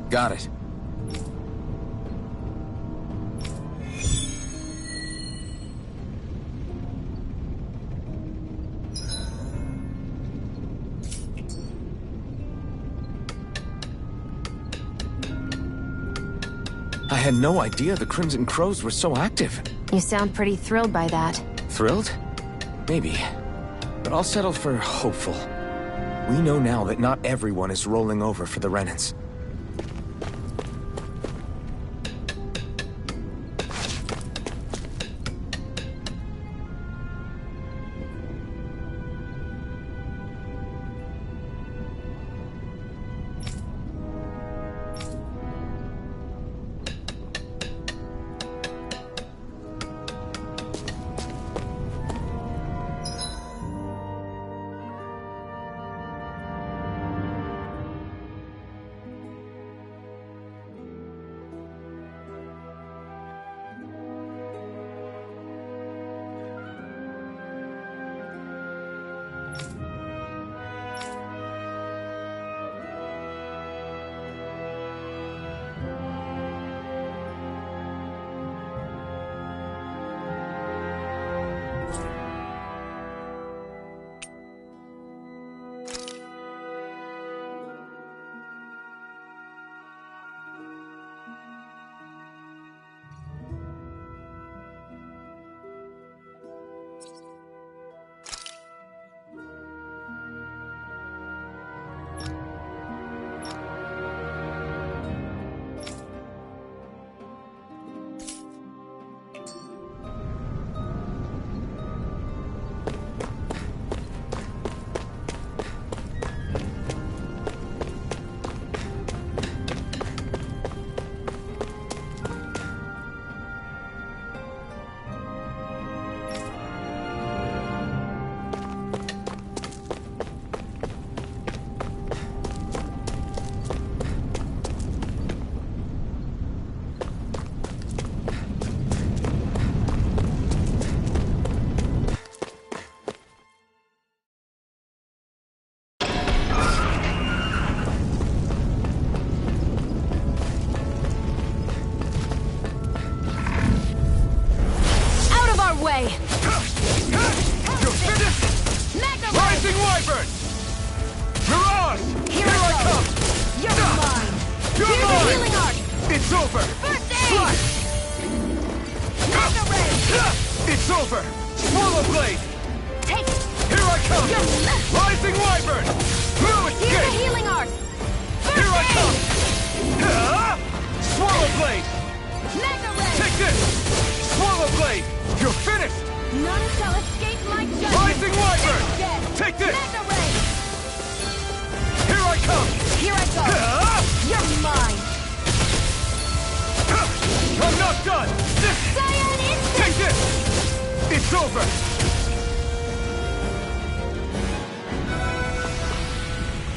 Got it. I had no idea the Crimson Crows were so active. You sound pretty thrilled by that. Thrilled? Maybe. But I'll settle for hopeful. We know now that not everyone is rolling over for the Renans.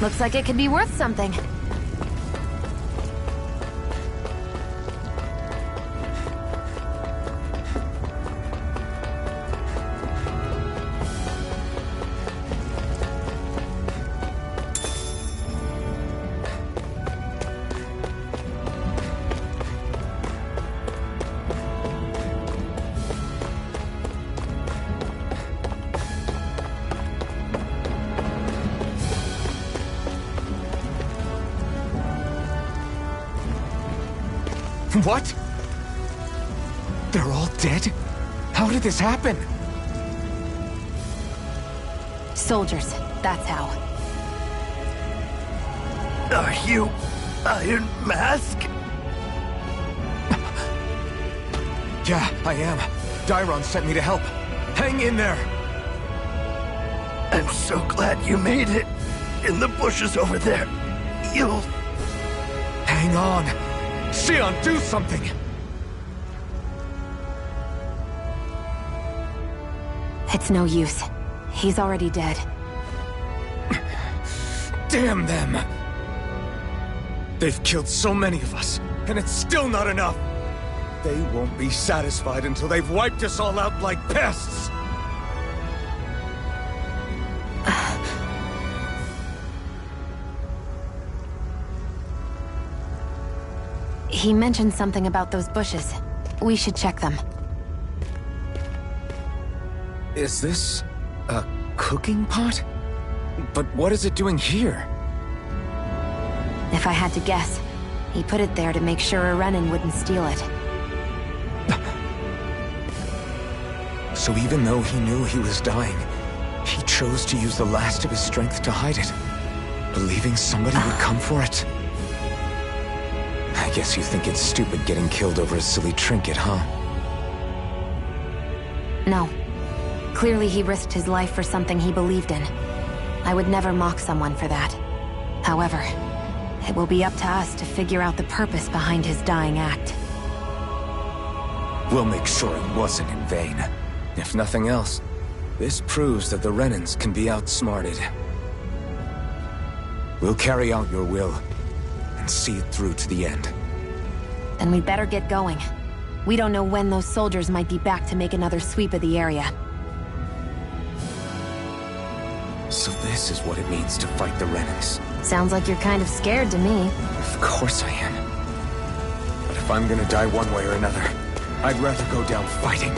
Looks like it could be worth something. What? They're all dead? How did this happen? Soldiers, that's how. Are you Iron Mask? Yeah, I am. Dairon sent me to help. Hang in there! I'm so glad you made it. In the bushes over there. You'll... Hang on! Xion, do something! It's no use. He's already dead. Damn them! They've killed so many of us, and it's still not enough! They won't be satisfied until they've wiped us all out like pests! He mentioned something about those bushes. We should check them. Is this... a cooking pot? But what is it doing here? If I had to guess, he put it there to make sure a Renin wouldn't steal it. So even though he knew he was dying, he chose to use the last of his strength to hide it, believing somebody would come for it. I guess you think it's stupid getting killed over a silly trinket, huh? No. Clearly he risked his life for something he believed in. I would never mock someone for that. However, it will be up to us to figure out the purpose behind his dying act. We'll make sure it wasn't in vain. If nothing else, this proves that the Renins can be outsmarted. We'll carry out your will, and see it through to the end. Then we'd better get going. We don't know when those soldiers might be back to make another sweep of the area. So this is what it means to fight the Renins. Sounds like you're kind of scared to me. Of course I am. But if I'm gonna die one way or another, I'd rather go down fighting.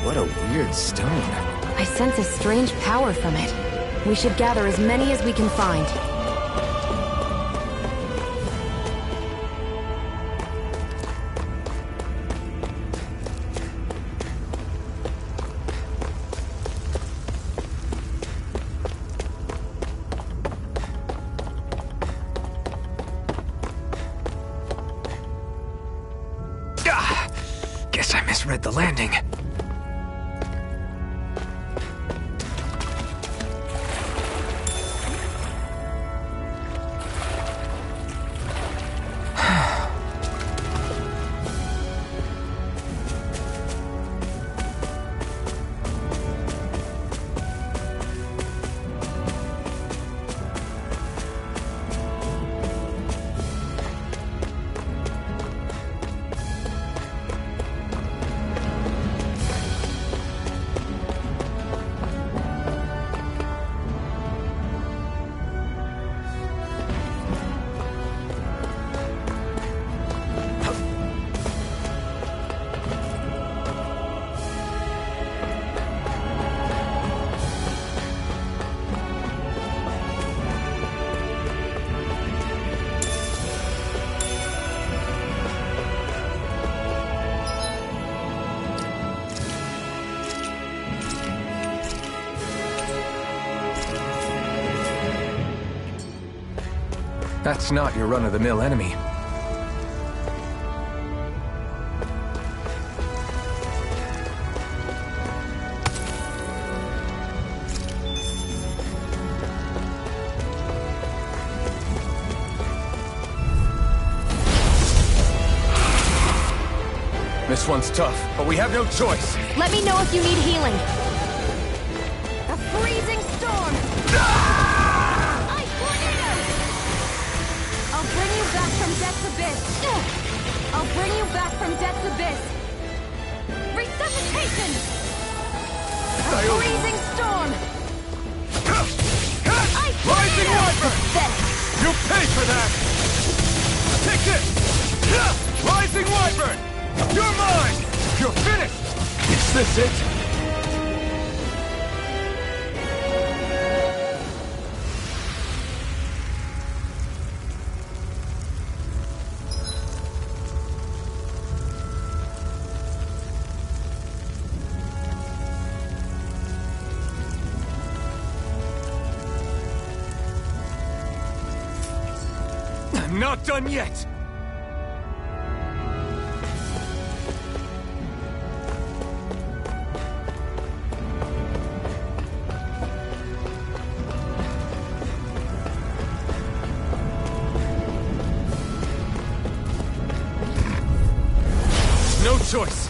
What a weird stone. I sense a strange power from it. We should gather as many as we can find. Guess I misread the landing. That's not your run-of-the-mill enemy. This one's tough, but we have no choice. Let me know if you need healing. A freezing storm! Ice tornado! I'll bring you back from death's abyss. I'll bring you back from death's abyss. Resuscitation! A freezing storm! Ice Rising Wyvern! Pathetic! You pay for that! Take this! Rising Wyvern! You're mine! You're finished! Is this it? I'm not done yet! No choice!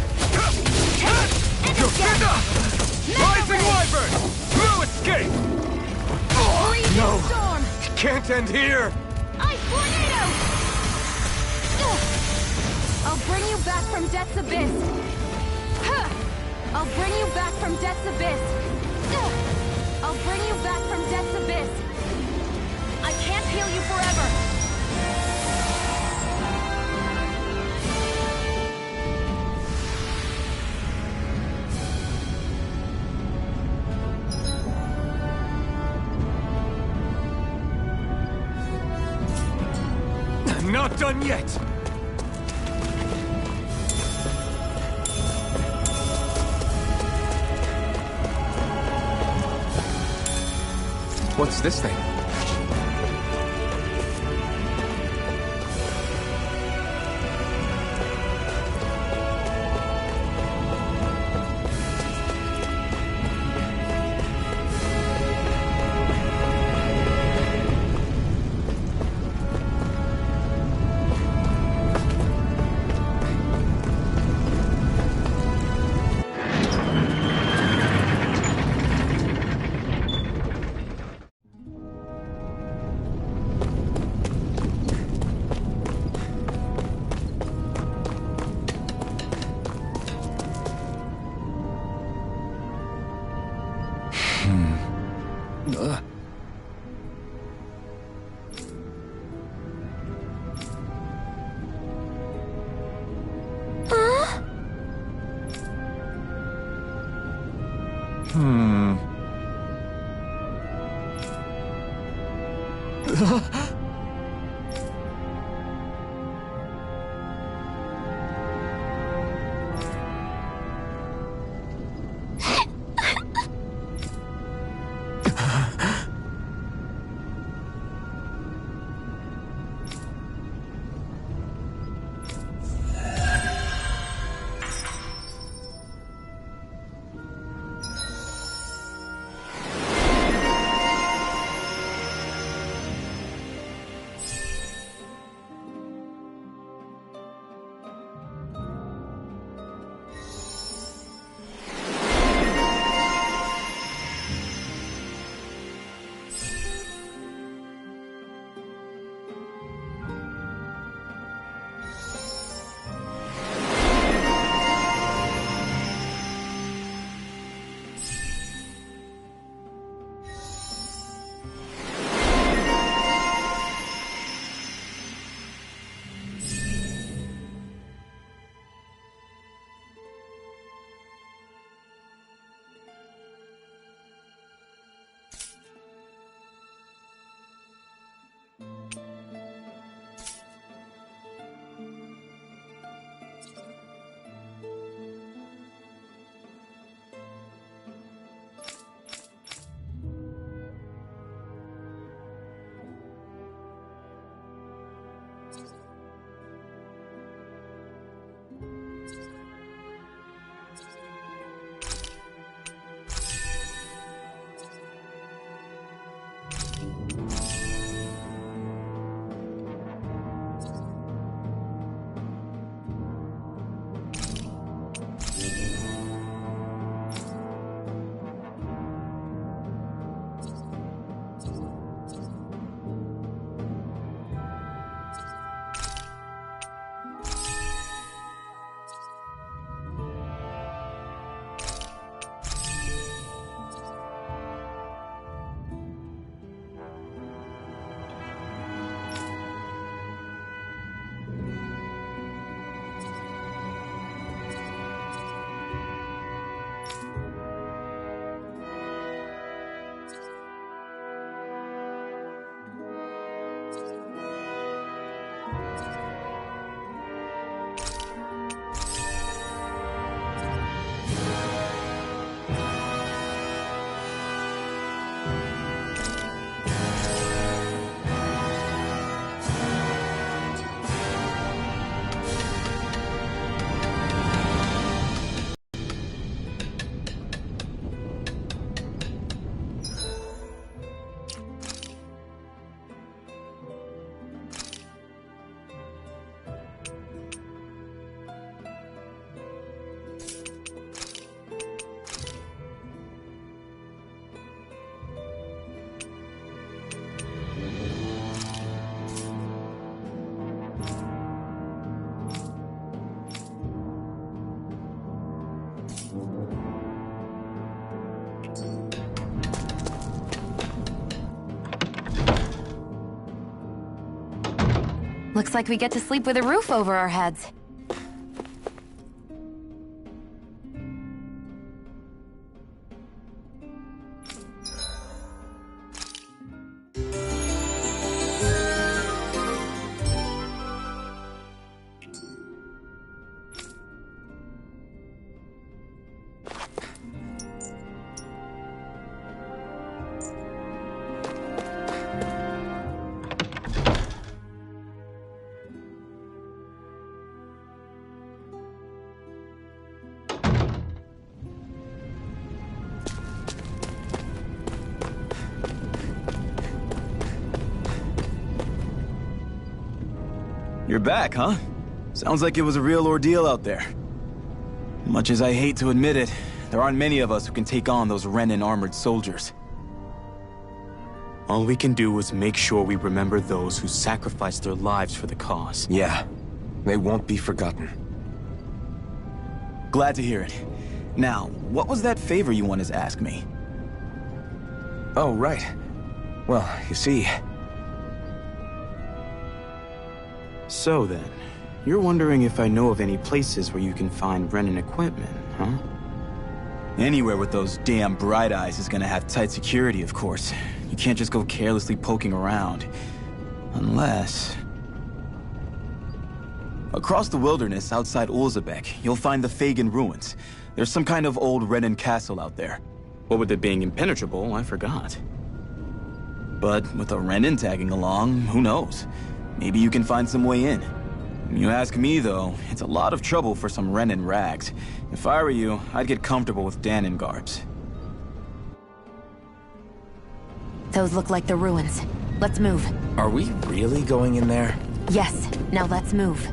Rising Wyvern! No escape! No! Storm! It can't end here! Ice tornado! I'll bring you back from death's abyss. I'll bring you back from death's abyss. I'll bring you back from death's abyss. I can't heal you forever. I'm not done yet! What's this thing? Looks like we get to sleep with a roof over our heads. You're back, huh? Sounds like it was a real ordeal out there. Much as I hate to admit it, there aren't many of us who can take on those Renin armored soldiers. All we can do is make sure we remember those who sacrificed their lives for the cause. Yeah, they won't be forgotten. Glad to hear it. Now, what was that favor you wanted to ask me? Oh, right. Well, you see... So then, you're wondering if I know of any places where you can find Renin equipment, huh? Anywhere with those damn bright eyes is gonna have tight security, of course. You can't just go carelessly poking around. Unless... Across the wilderness outside Ulzebek, you'll find the Fagin ruins. There's some kind of old Renin castle out there. What with it being impenetrable, I forgot. But with a Renin tagging along, who knows? Maybe you can find some way in. You ask me, though, it's a lot of trouble for some Renin rags. If I were you, I'd get comfortable with Danin garbs. Those look like the ruins. Let's move. Are we really going in there? Yes. Now let's move.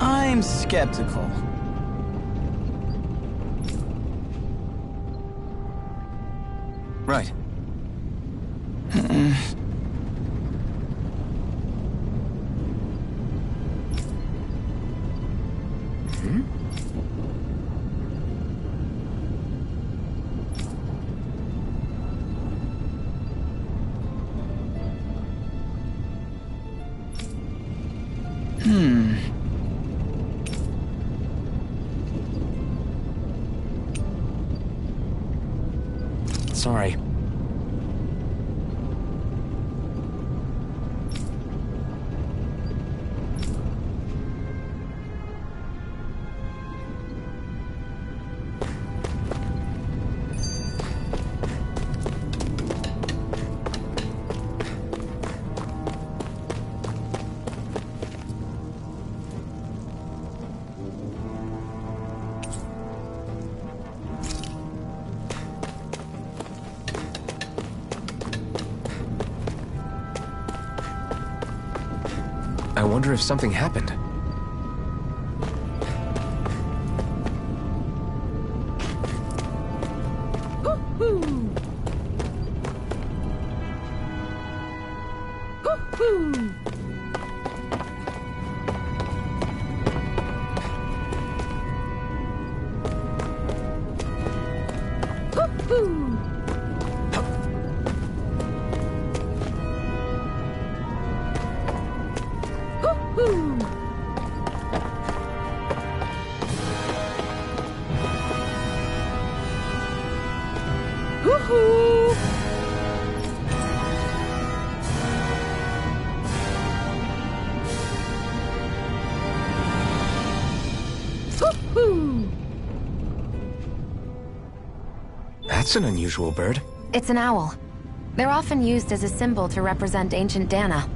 I'm skeptical. Right. Sorry. I wonder if something happened. That's an unusual bird. It's an owl. They're often used as a symbol to represent ancient Dana.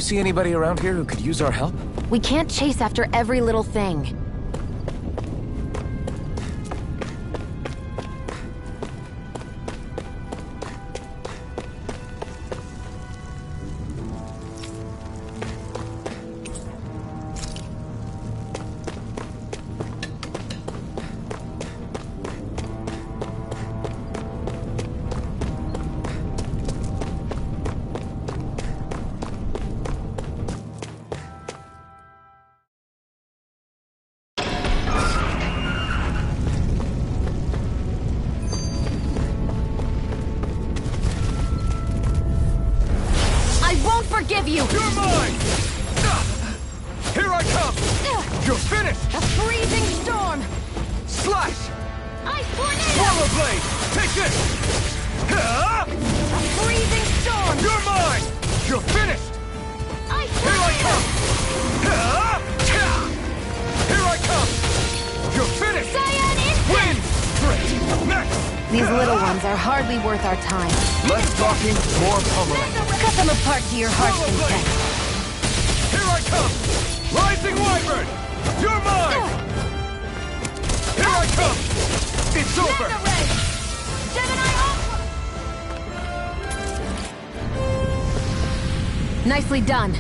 you see anybody around here who could use our help? We can't chase after every little thing. Forgive you! You're mine! Here I come! You're finished! A freezing storm! Slash! Ice tornado! Swallow blade! Take this! A freezing storm! You're mine! You're finished! Ice Here I tornado! come! Here I come! You're finished! Cyan instant! Wind! Straight! Next! These little ones are hardly worth our time. Less talking, more pummeling. Cut them apart to your heart's Swallow blade! content. Here I come! Rising Wyvern! You're mine! Here I come! It's over! Nicely done.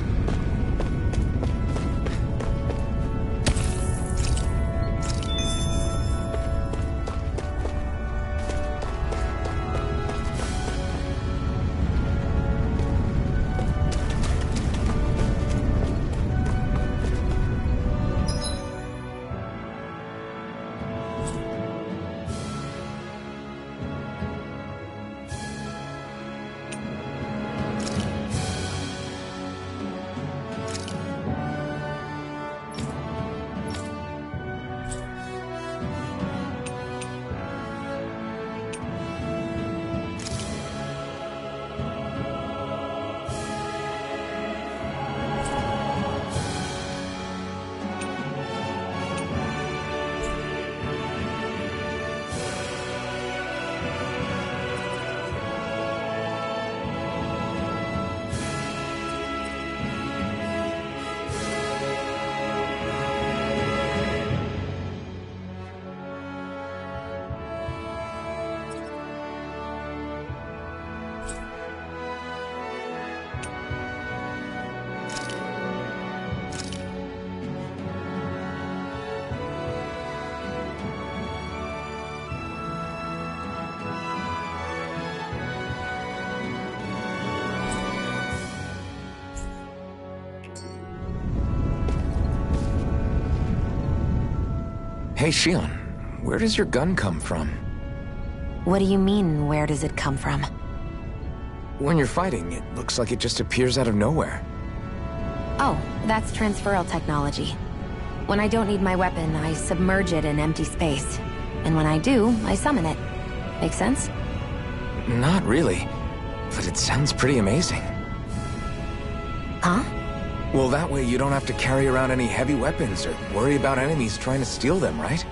Hey, Shion, where does your gun come from? What do you mean, where does it come from? When you're fighting, it looks like it just appears out of nowhere. Oh, that's transferal technology. When I don't need my weapon, I submerge it in empty space. And when I do, I summon it. Make sense? Not really, but it sounds pretty amazing. Huh? Well, that way you don't have to carry around any heavy weapons or worry about enemies trying to steal them, right?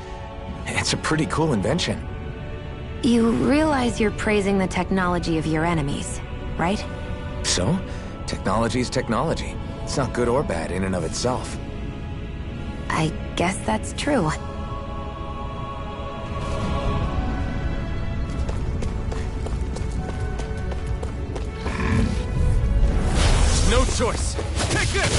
It's a pretty cool invention. You realize you're praising the technology of your enemies, right? So? Technology's technology. It's not good or bad in and of itself. I guess that's true. No choice! Take this!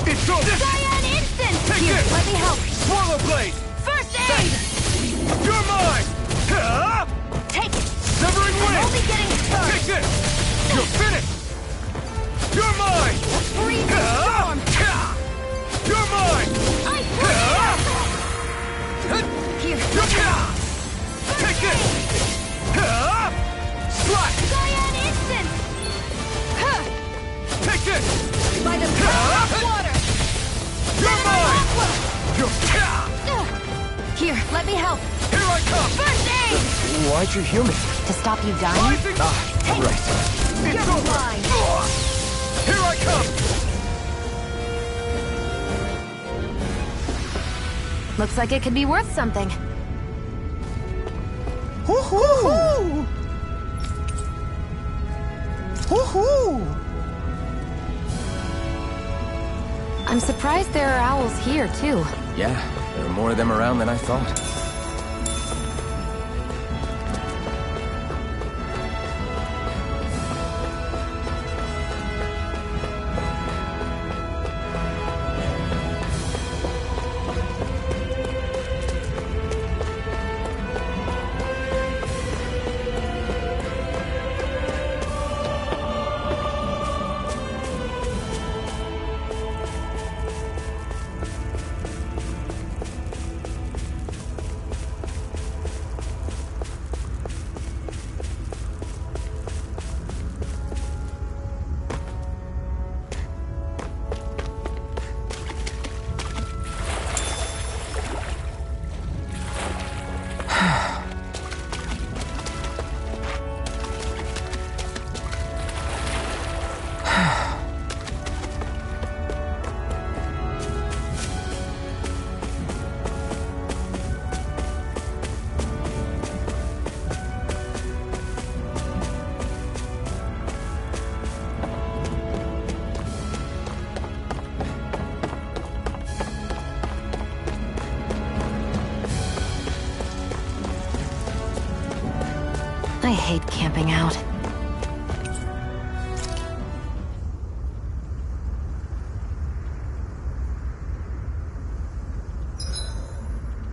It's over! Cyan instant! Take Here, this! let me help! Swallow blade! First aid! You're mine! Take it! Severing I'm wind! only getting started! Take this! You're finished! You're mine! Freezing storm! You're mine! Ice tornado! Here, Take this! Slash! Cyan instant! Take this! By the power of water! You're mine! Here, let me help! Here I come! First aid! Why'd you heal me? To stop you dying? Rising! Right. It's You're over! mine! Here I come! Looks like it could be worth something. Woohoo! Woohoo! I'm surprised there are owls here, too. Yeah, there are more of them around than I thought. I hate camping out.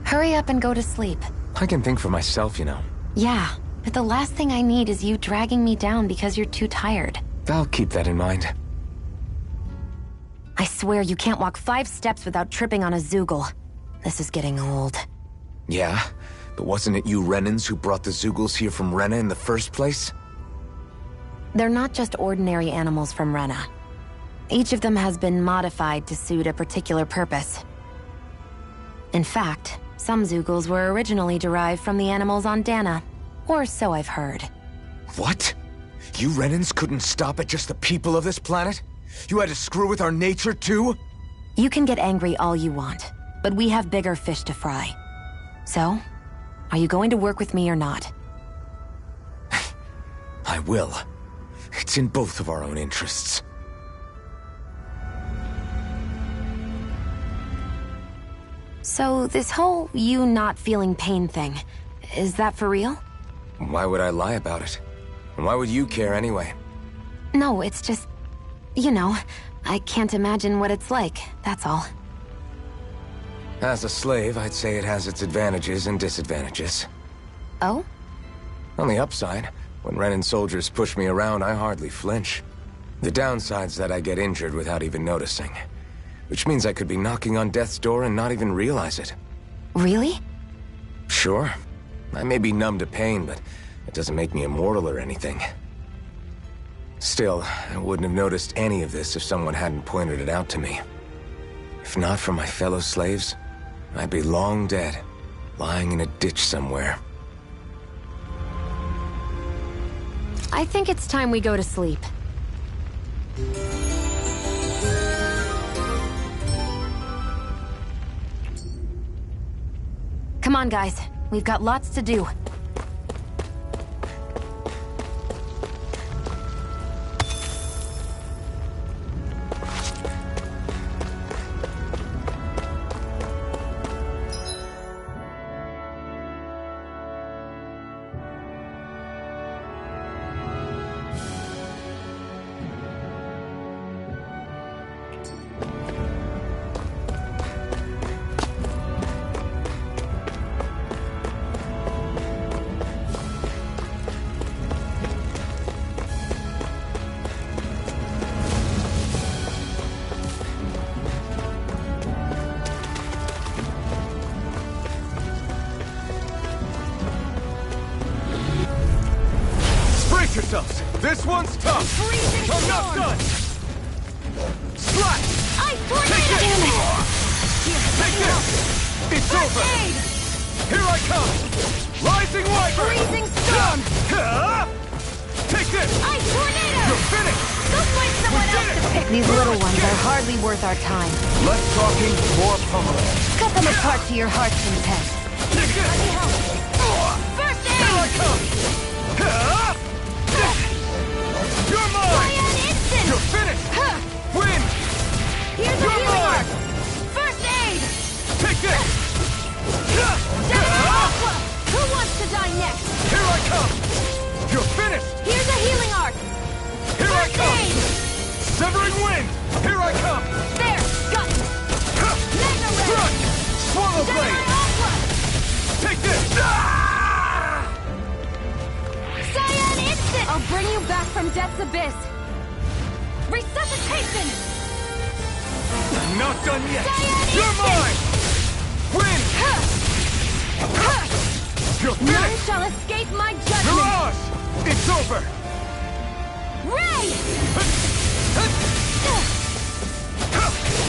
Hurry up and go to sleep. I can think for myself, you know. Yeah, but the last thing I need is you dragging me down because you're too tired. I'll keep that in mind. I swear you can't walk 5 steps without tripping on a Zoogle. This is getting old. Yeah? But wasn't it you Renans who brought the Zoogles here from Rena in the first place? They're not just ordinary animals from Rena. Each of them has been modified to suit a particular purpose. In fact, some Zoogles were originally derived from the animals on Dana. Or so I've heard. What? You Renans couldn't stop at just the people of this planet? You had to screw with our nature too? You can get angry all you want, but we have bigger fish to fry. So, are you going to work with me or not? I will. It's in both of our own interests. So, this whole you not feeling pain thing, is that for real? Why would I lie about it? And why would you care anyway? No, it's just... You know, I can't imagine what it's like, that's all. As a slave, I'd say it has its advantages and disadvantages. Oh? On the upside, when Renan soldiers push me around, I hardly flinch. The downside's that I get injured without even noticing. Which means I could be knocking on death's door and not even realize it. Really? Sure. I may be numb to pain, but it doesn't make me immortal or anything. Still, I wouldn't have noticed any of this if someone hadn't pointed it out to me. If not for my fellow slaves, I'd be long dead, lying in a ditch somewhere. I think it's time we go to sleep. Come on, guys. We've got lots to do. Yourselves. This one's tough. I'm not done. Slash! Take it! Take this! It's over! Here I come! Rising Wyvern! Freezing storm! Take this! Ice tornado! You're finished! Go find someone else to pick! These little ones are hardly worth our time. Less talking, more pummeling. Cut them apart to your heart's content. Take this! First Here I aid! come! You're mine! Fire an instant! You're finished! Win! Here's a You're healing mine! bring you back from death's abyss! Resuscitation! I'm not done yet! You're mine! Win! You're None finished! shall escape my judgment! Mirage! It's over! Ray!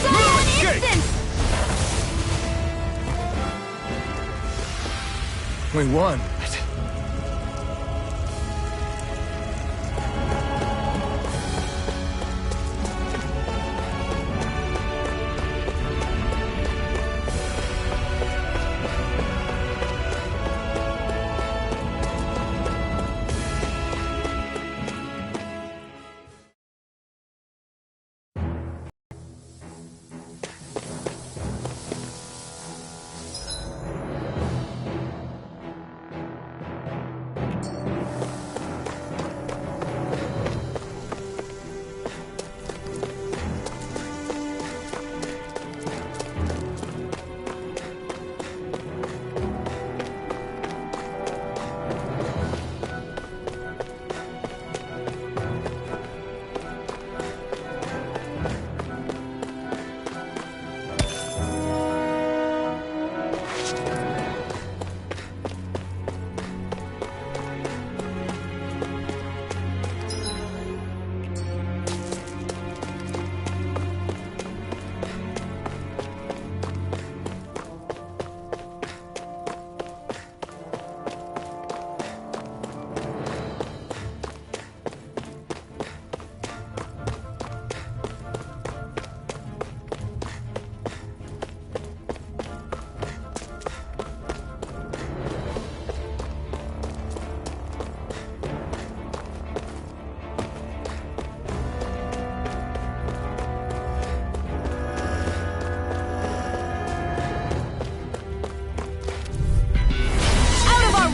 No Cyan escape! instant! We won.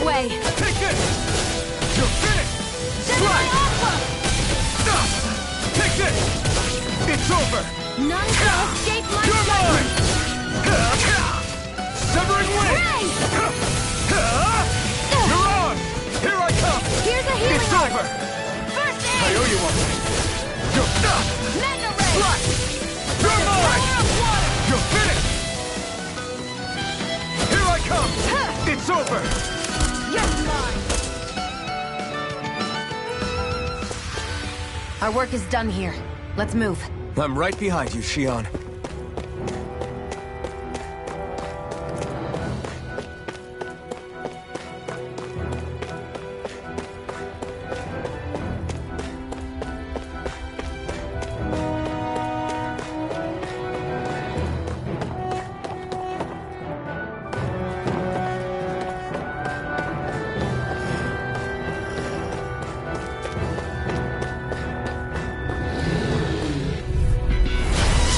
Way. Take this! You're finished! Slide! Take this! It's over! None shall escape my You're mine! judgment! Severing wing! Mirage! Here I come! Here's a healing It's art. over! First I aid! owe you one! Mega ray! Slide! You're mine! You're finished! Here I come! It's over! You're mine! Our work is done here. Let's move. I'm right behind you, Shion.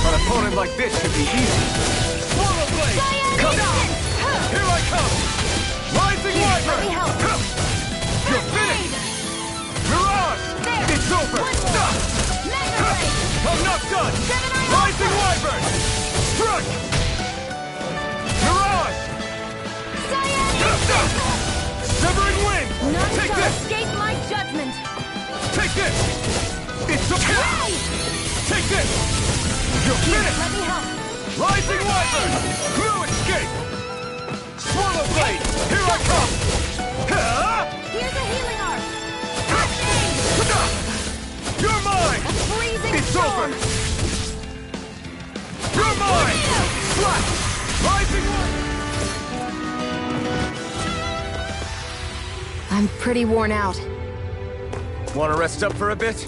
An opponent like this should be easy. Swallow blade! Come down! Here I come! Rising Wyvern! You're finished! Mirage! It's over! I'm not done! Rising Wyvern! Strike! Mirage! Severing Wing! None Take shall this! escape my judgment! Take this! It's okay! Take this! You're finished! Let me help! Rising Wyvern! No escape! Swallow blade! Here I come! Here's a healing art! First aid! You're mine! A freezing It's storm! over! You're mine! Slap! Rising I'm pretty worn out. Want to rest up for a bit?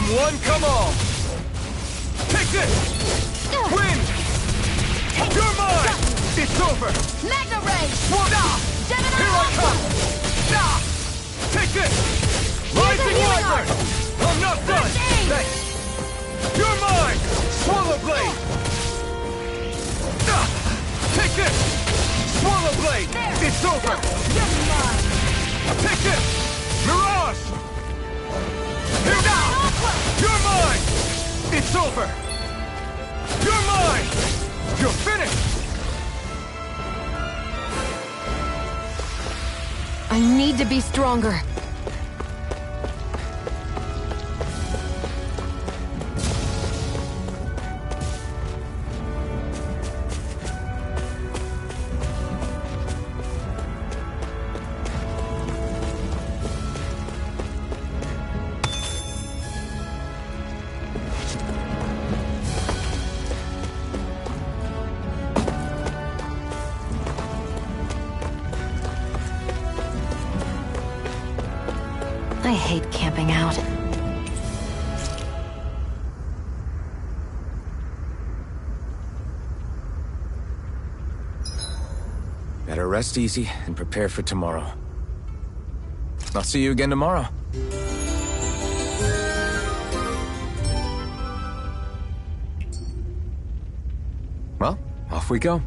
Come one, come all! Take this! Win! You're mine! It's over! Mega Ray! Here I come! Take this! Rising Wyvern! I'm not done! Thanks! You're mine! Swallow Blade! Take this! Swallow Blade! It's over! You're mine! Take this! Mirage! Here now! You're mine! It's over! You're mine! You're finished! I need to be stronger. I hate camping out. Better rest easy and prepare for tomorrow. I'll see you again tomorrow. Well, off we go.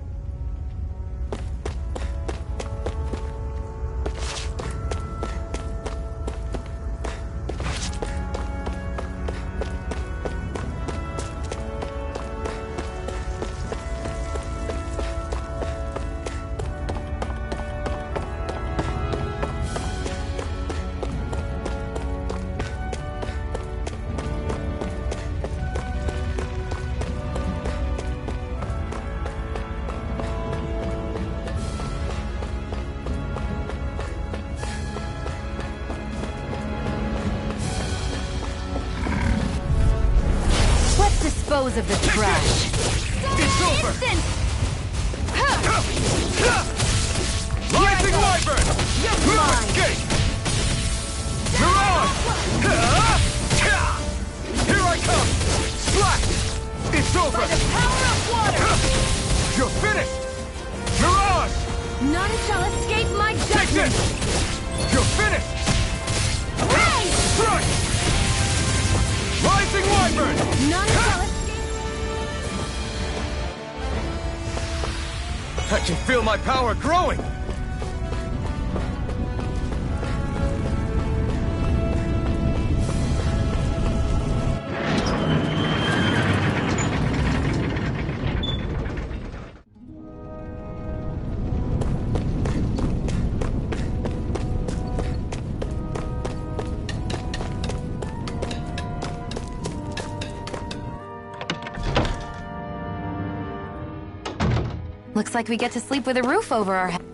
Dispose of the trash. It's over! Rising Wyvern! Escape! Mirage! Here I come! Slash! It's over! By the power of water! You're finished! Mirage! None shall escape my Take judgment! this! You're finished! Hey! Strike! Rising Wyvern! None shall escape! I can feel my power growing! Looks like we get to sleep with a roof over our heads.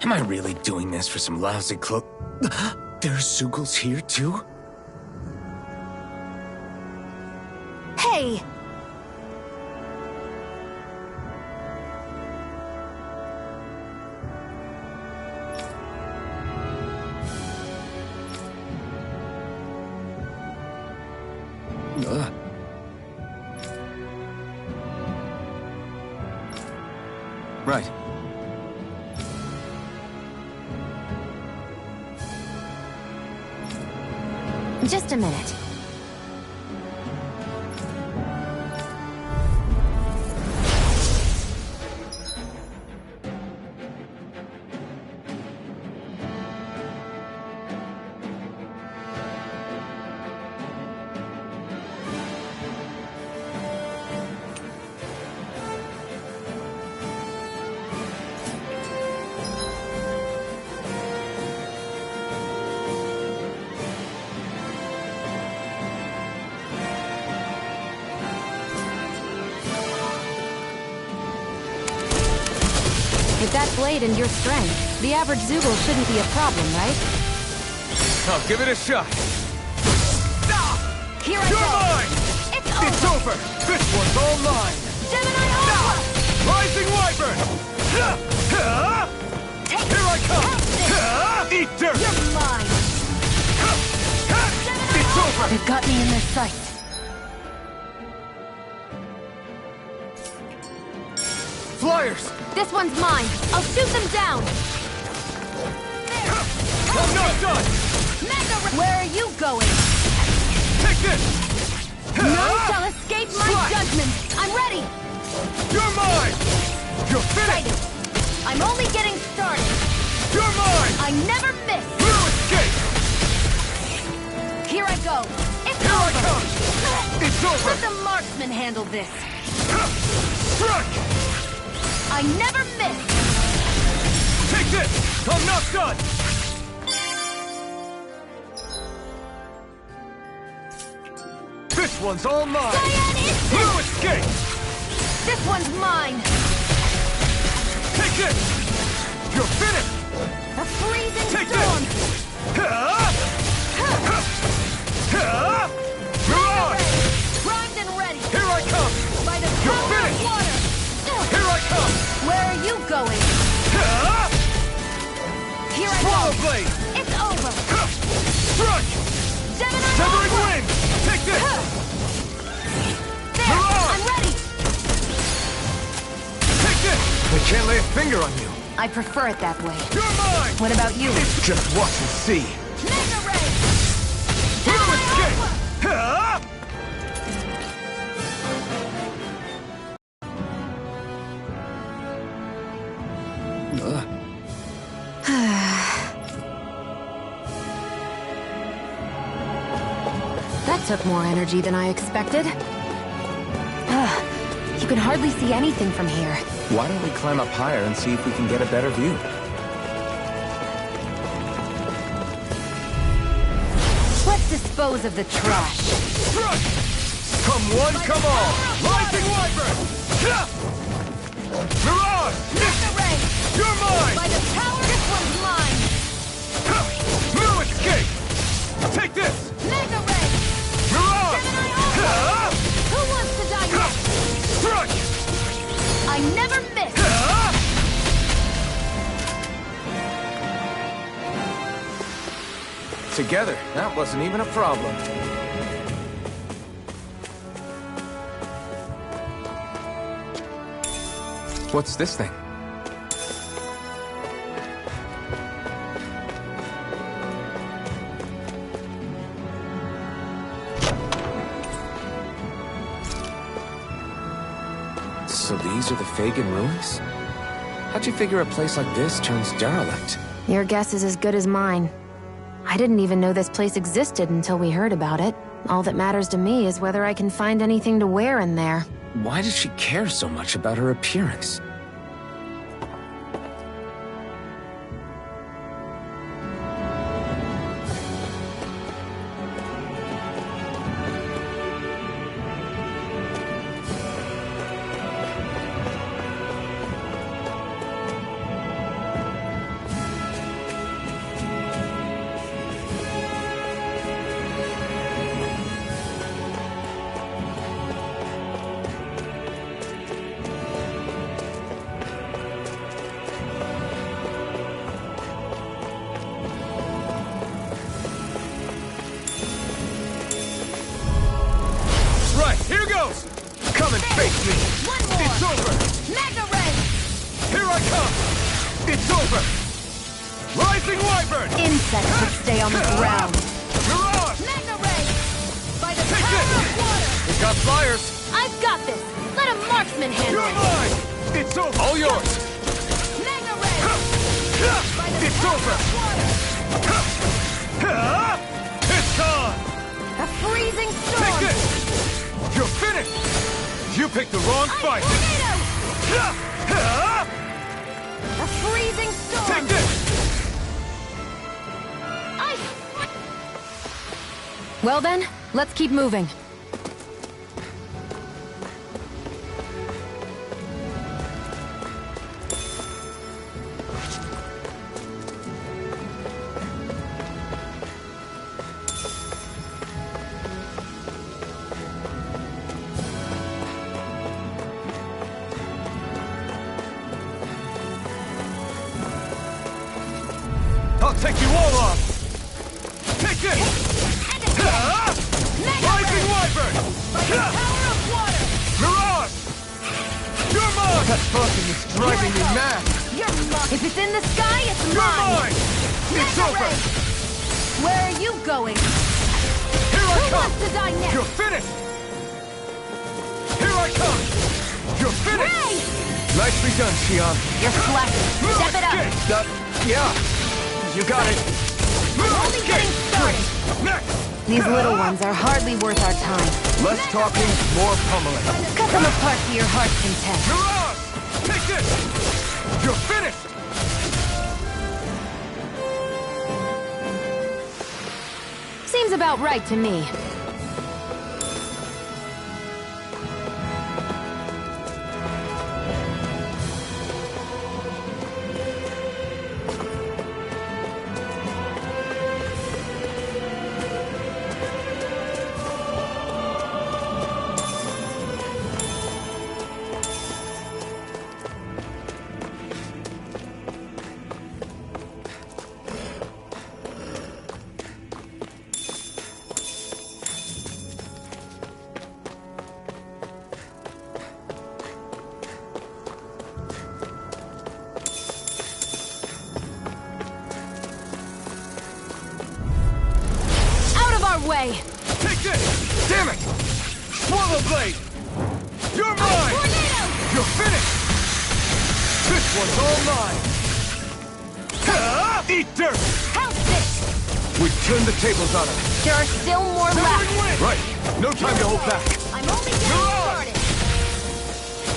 Am I really doing this for some lousy cloak? There are Sugals here, too? way! Right. Just a minute. With that blade and your strength, the average Zoogle shouldn't be a problem, right? I'll give it a shot. Here I You're go! mine! It's over! This one's all mine! Gemini Alpha! Rising Wyvern! Here I come! Eat dirt! You're mine! It's over! They've got me in their sights. Flyers! This one's mine. I'll shoot them down. I'm not done! Where are you going? Take this! None shall escape my judgment. I'm ready. You're mine! You're Fighting. finished! I'm only getting started. You're mine! I never miss. You escape! Here I go. It's Here over. I come! It's over! Let the marksman handle this. Strike! I never miss. Take this! I'm not done! This one's all mine! You escape! This one's mine. Take this! You're finished! A freezing Take storm. Mirage! Primed and ready. Here I come! By the You're power of finished! water. Here I come! Where are you going? Here I Swallow go. blade! It's over. Strike! Gemini Severing Alpha. wind! Take this! There. Mirage! I'm ready. Take this! I can't lay a finger on you. I prefer it that way. You're mine! What about you? Just watch and see. Mega Ray. You Gemini escape! Alpha. That took more energy than I expected. You can hardly see anything from here. Why don't we climb up higher and see if we can get a better view? Let's dispose of the trash. Strike! Come one, come all! Rising Wyvern! Mirage! Mega Ray. You're mine! By the power, this one's mine. You escape! Take this! Mega Ray. Mirage! Gemini Alpha. Who wants to die next? Strike! I never miss. Together, that wasn't even a problem. What's this thing? So these are the Fagin ruins? How'd you figure a place like this turns derelict? Your guess is as good as mine. I didn't even know this place existed until we heard about it. All that matters to me is whether I can find anything to wear in there. Why does she care so much about her appearance? close! Come and face me! One more! It's over! Mega Ray! Here I come! It's over! Rising Wyvern! Insects should stay on the ground. Mirage! Mega Ray! By the Take power it! of water! We've got flyers! I've got this! Let a marksman handle You're it! mine! It's over! All yours! Mega Ray! By the It's power over! of water! It's gone! A freezing storm! Take this! You're finished! You picked the wrong fight! Tornado! A freezing storm! Take this! Well then, let's keep moving. I'll take you all on! Take this! Rising Wyvern! Power of water! Mirage! You're mine! That fucking is driving me mad! You're mine! If it's in the sky, it's You're mine! mine! It's Mega over! Ray! Where are you going? Here I Who come! wants to die next? You're finished! Here I come! You're finished! Ray! Nicely done, Xion. You're slacking. Step it up! Yeah! You got it! Only getting started! Next! These little ones are hardly worth our time. Less talking, more pummeling. Cut them apart to your heart's content. Mirage! Take this! You're finished! Seems about right to me. Way. Take this! Damn it! Swallow Blade! You're mine! Tornado! You're finished! This one's all mine! Eat dirt! Hell's Ditch! We've turned the tables on him. There are still more left. Right. No time to hold back. I'm only getting started!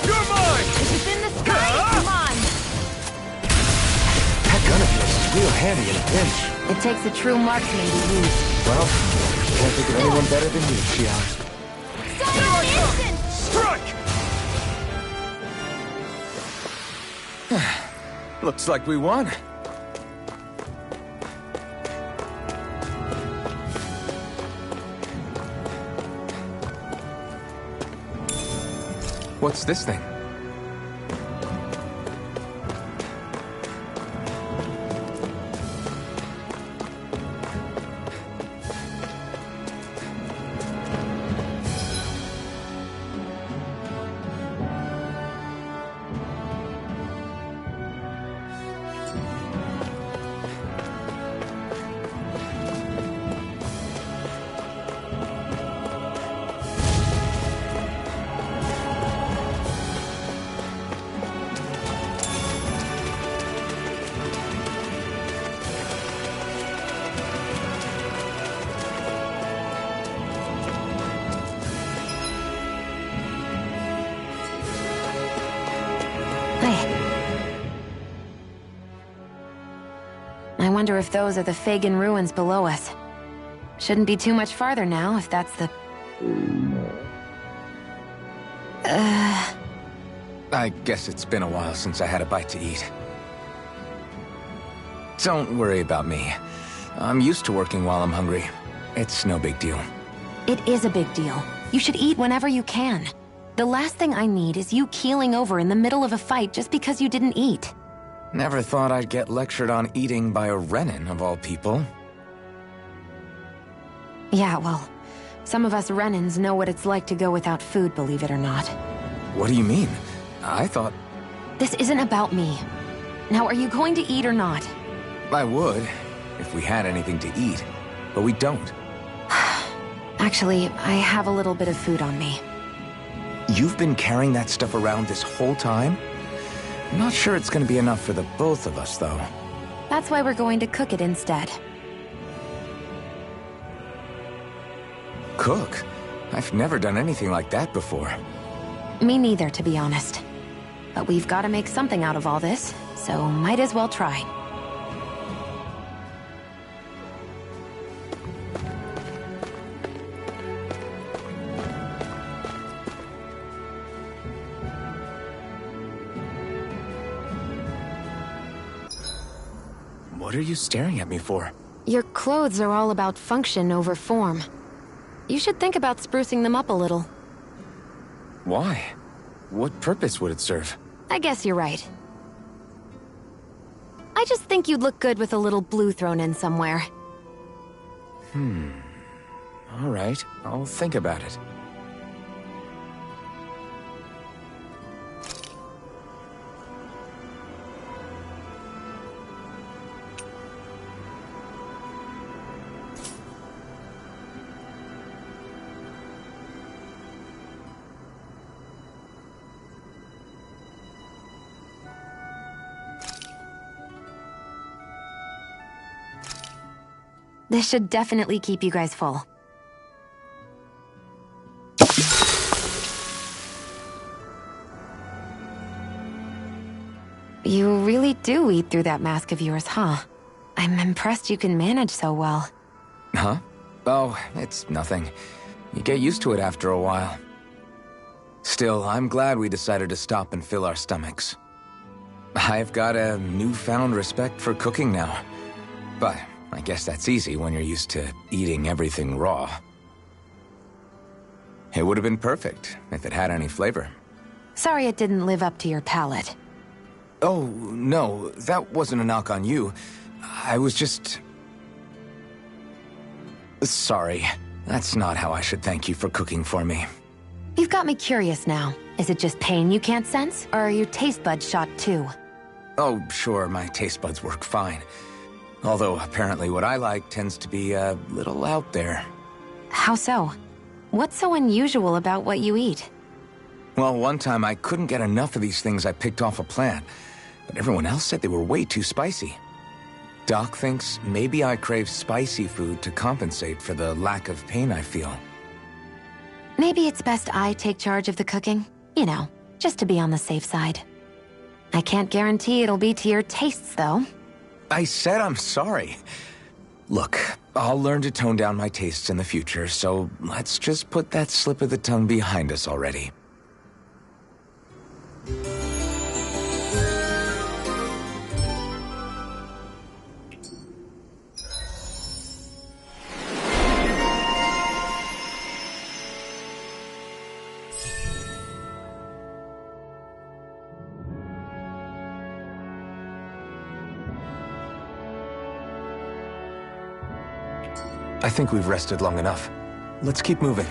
You're mine! If it's in the sky, it's mine. That gun of yours is real handy in a pinch. It takes a true marksman to use. Well, can't think of anyone better than you, Xion. Silent instant! Strike! Looks like we won. What's this thing? I wonder if those are the Fagin ruins below us. Shouldn't be too much farther now, if that's the... I guess it's been a while since I had a bite to eat. Don't worry about me. I'm used to working while I'm hungry. It's no big deal. It is a big deal. You should eat whenever you can. The last thing I need is you keeling over in the middle of a fight just because you didn't eat. Never thought I'd get lectured on eating by a Renin, of all people. Yeah, well, Some of us Renans know what it's like to go without food, believe it or not. What do you mean? I thought... This isn't about me. Now, are you going to eat or not? I would, if we had anything to eat. But we don't. Actually, I have a little bit of food on me. You've been carrying that stuff around this whole time? I'm not sure it's gonna be enough for the both of us, though. That's why we're going to cook it instead. Cook? I've never done anything like that before. Me neither, to be honest. But we've got to make something out of all this, so might as well try. What are you staring at me for? Your clothes are all about function over form. You should think about sprucing them up a little. Why? What purpose would it serve? I guess you're right. I just think you'd look good with a little blue thrown in somewhere. All right, I'll think about it. This should definitely keep you guys full. You really do eat through that mask of yours, huh? I'm impressed you can manage so well. Huh? Oh, it's nothing. You get used to it after a while. Still, I'm glad we decided to stop and fill our stomachs. I've got a newfound respect for cooking now. But I guess that's easy when you're used to eating everything raw. It would have been perfect if it had any flavor. Sorry it didn't live up to your palate. Oh, no, that wasn't a knock on you. I was just... Sorry. That's not how I should thank you for cooking for me. You've got me curious now. Is it just pain you can't sense, or are your taste buds shot too? Oh, sure, my taste buds work fine. Although, apparently what I like tends to be a little out there. How so? What's so unusual about what you eat? Well, one time I couldn't get enough of these things I picked off a plant, but everyone else said they were way too spicy. Doc thinks maybe I crave spicy food to compensate for the lack of pain I feel. Maybe it's best I take charge of the cooking. You know, just to be on the safe side. I can't guarantee it'll be to your tastes, though. I said I'm sorry. Look, I'll learn to tone down my tastes in the future, so let's just put that slip of the tongue behind us already. I think we've rested long enough. Let's keep moving.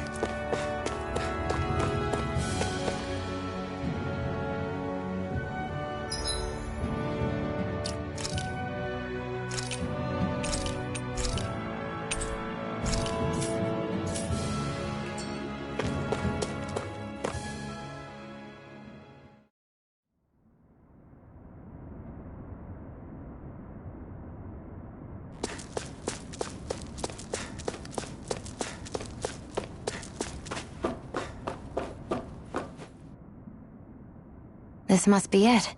This must be it.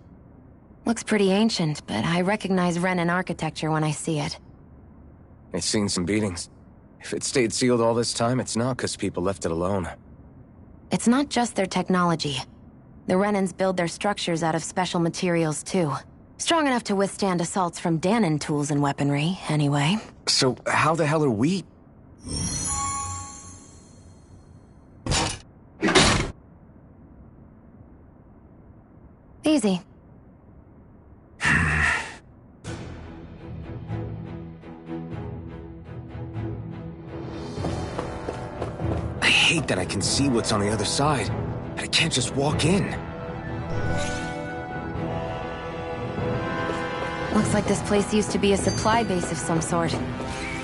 Looks pretty ancient, but I recognize Renan architecture when I see it. It's seen some beatings. If it stayed sealed all this time, it's not because people left it alone. It's not just their technology. The Renans build their structures out of special materials, too. Strong enough to withstand assaults from Danon tools and weaponry, anyway. So how the hell are we... Easy. hate that I can see what's on the other side. And I can't just walk in. Looks like this place used to be a supply base of some sort.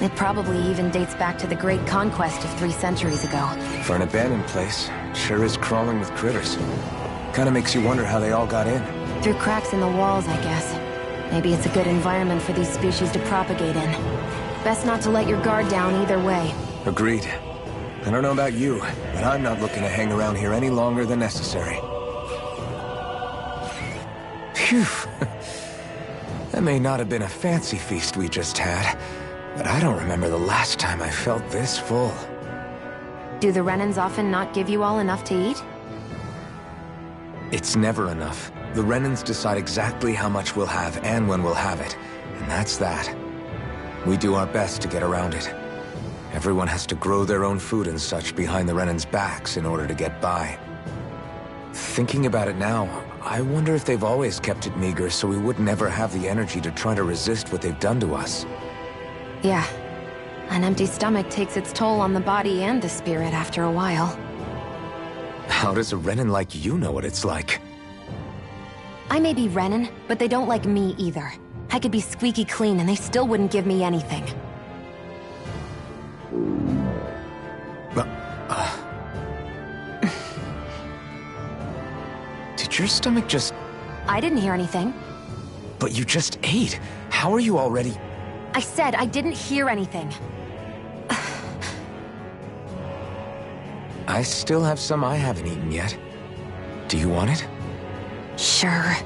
It probably even dates back to the Great Conquest of 3 centuries ago. For an abandoned place, it sure is crawling with critters. Kinda makes you wonder how they all got in. Through cracks in the walls, I guess. Maybe it's a good environment for these species to propagate in. Best not to let your guard down either way. Agreed. I don't know about you, but I'm not looking to hang around here any longer than necessary. Phew. That may not have been a fancy feast we just had, but I don't remember the last time I felt this full. Do the Renans often not give you all enough to eat? It's never enough. The Renans decide exactly how much we'll have and when we'll have it, and that's that. We do our best to get around it. Everyone has to grow their own food and such behind the Renans' backs in order to get by. Thinking about it now, I wonder if they've always kept it meager so we would never have the energy to try to resist what they've done to us. Yeah. An empty stomach takes its toll on the body and the spirit after a while. How does a Renan like you know what it's like? I may be Renan, but they don't like me either. I could be squeaky clean and they still wouldn't give me anything. Did your stomach just... I didn't hear anything. But you just ate. How are you already... I said I didn't hear anything. I still have some I haven't eaten yet. Do you want it? Sure.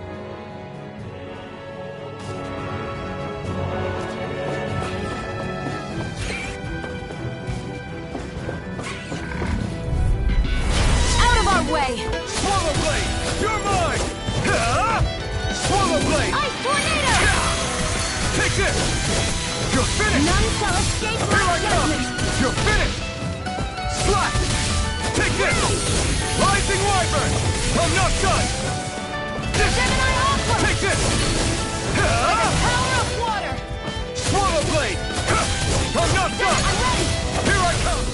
Out of our way! Swallow Blade! You're mine! Swallow Blade! Ice Tornado! Take this! You're finished! None shall escape Here my I come! judgment! You're finished! Slash! Take this! Rising Wyvern! I'm not done! Gemini Aqua! Take this! By the power of water! Swallow Blade! I'm not done! I'm ready! Here I come!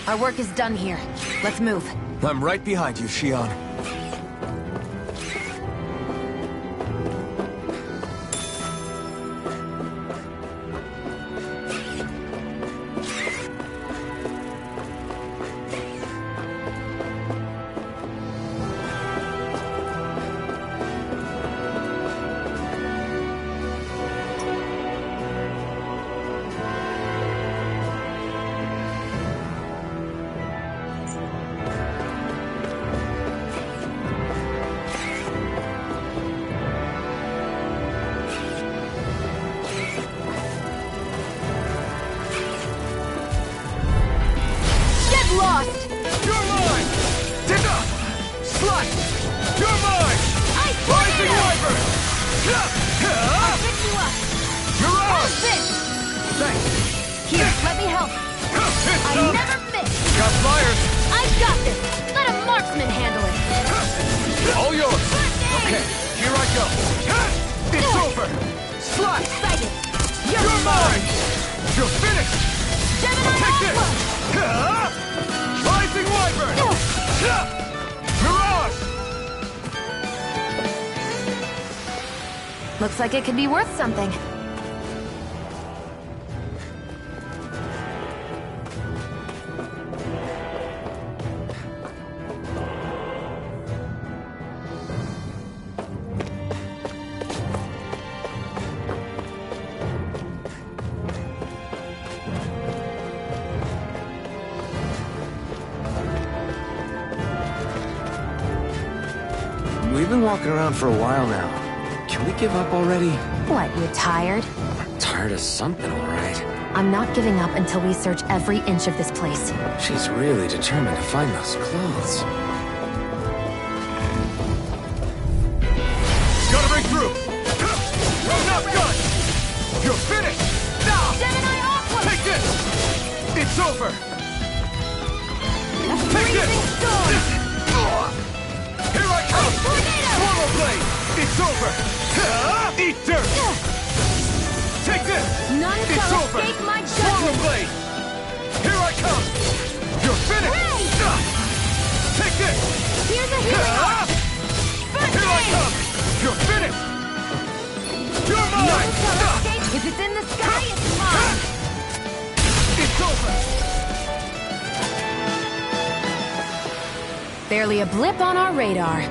Our work is done here. Let's move. I'm right behind you, Shion. Lost! You're mine! Dinda! Slash! You're mine! Ice Rising Tornado! Wyvern! I'll pick you up! You're out! This! Thanks! Here, let me help. It's I up! never miss! Got flyers! I've got this! Let a marksman handle it! All yours! Okay, here I go! It's over! Slash! Excited! You're mine! You're finished! Gemini Take this! Aqua! Rising Wyvern! Mirage! Looks like it could be worth something. We've been walking around for a while now. Can we give up already? What, you're tired? Tired of something, all right. I'm not giving up until we search every inch of this place. She's really determined to find those clothes. Gotta break through! I'm not done! You're finished! Now! Gemini Aqua! Take this! It's over! Take this! Here I come! Swallow Blade! It's over! Eat dirt! Take this! None It's shall over! escape my Swallow It's in the sky, it's mine! It's over! Barely a blip on our radar.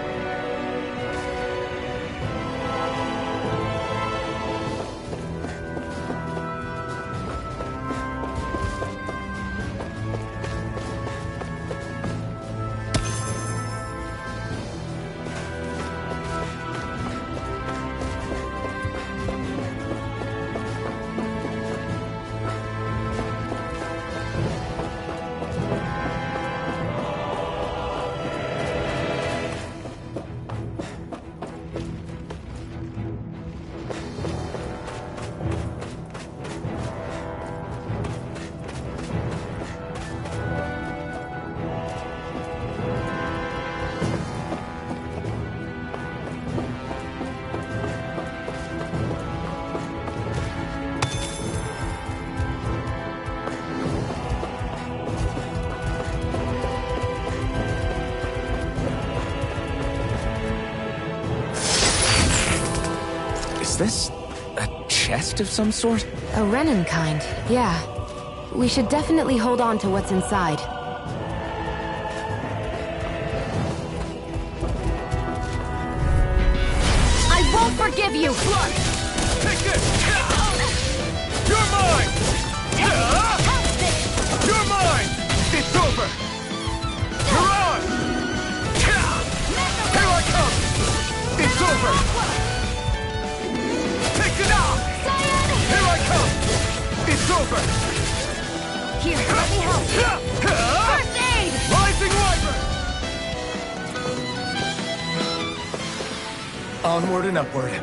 Is this a chest of some sort? A Renin kind, yeah. We should definitely hold on to what's inside. I won't forgive you! Take this! You're mine! You're mine! It's over! You're on! Here I come! It's over! Take it out! Here I come! It's over! Here, let me help. First aid! Rising Wyvern! Onward and upward.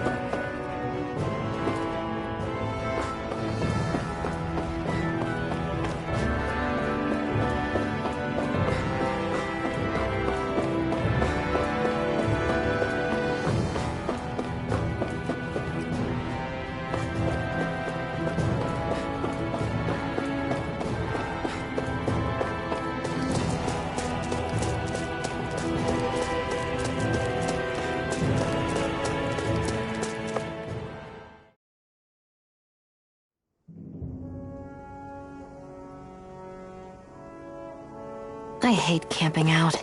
I hate camping out.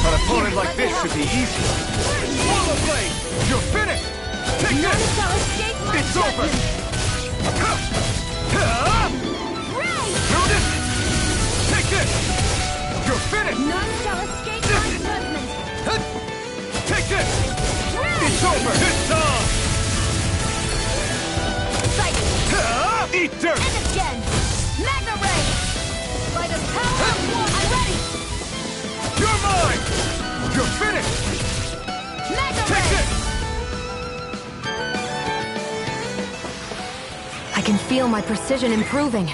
Opponent like this should be easy. Swallow blade! You're finished! Take this! It's over! Through this! Take this! You're finished! None shall escape my judgment! Take this! It's over! It's on! Fight! Eat dirt! And again! Magna Ray! By the power of war, I'm ready! You're mine! You're finished! Magna Take Ray! this! I can feel my precision improving.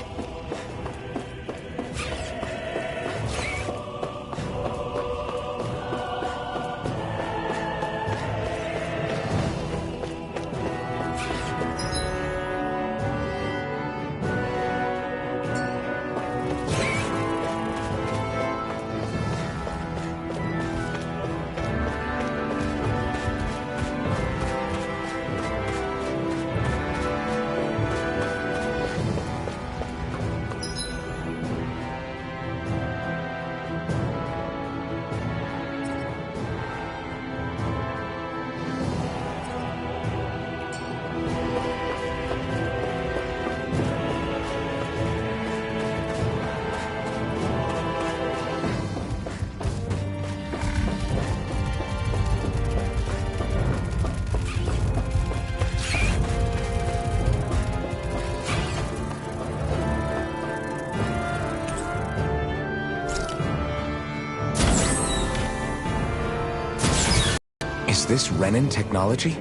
this Renin technology?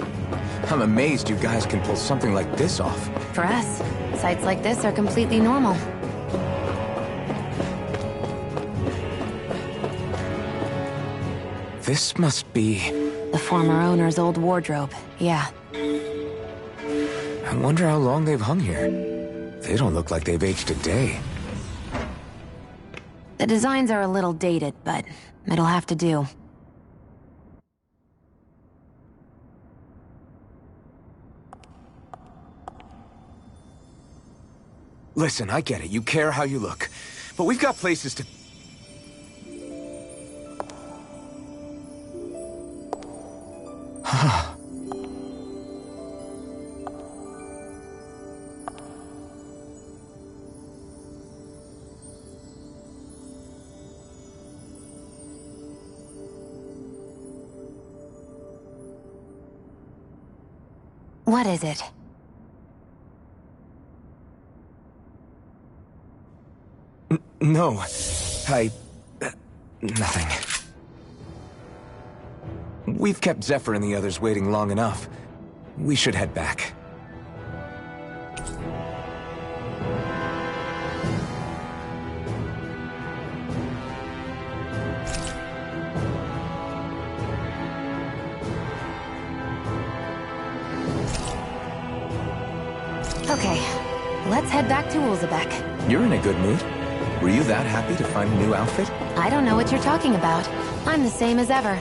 I'm amazed you guys can pull something like this off. For us, sites like this are completely normal. This must be... The former owner's old wardrobe, yeah. I wonder how long they've hung here. They don't look like they've aged a day. The designs are a little dated, but it'll have to do. Listen, I get it. You care how you look. But we've got places to... What is it? No. Nothing. We've kept Zephyr and the others waiting long enough. We should head back. Okay, let's head back to Ulzebek. You're in a good mood. Were you that happy to find a new outfit? I don't know what you're talking about. I'm the same as ever.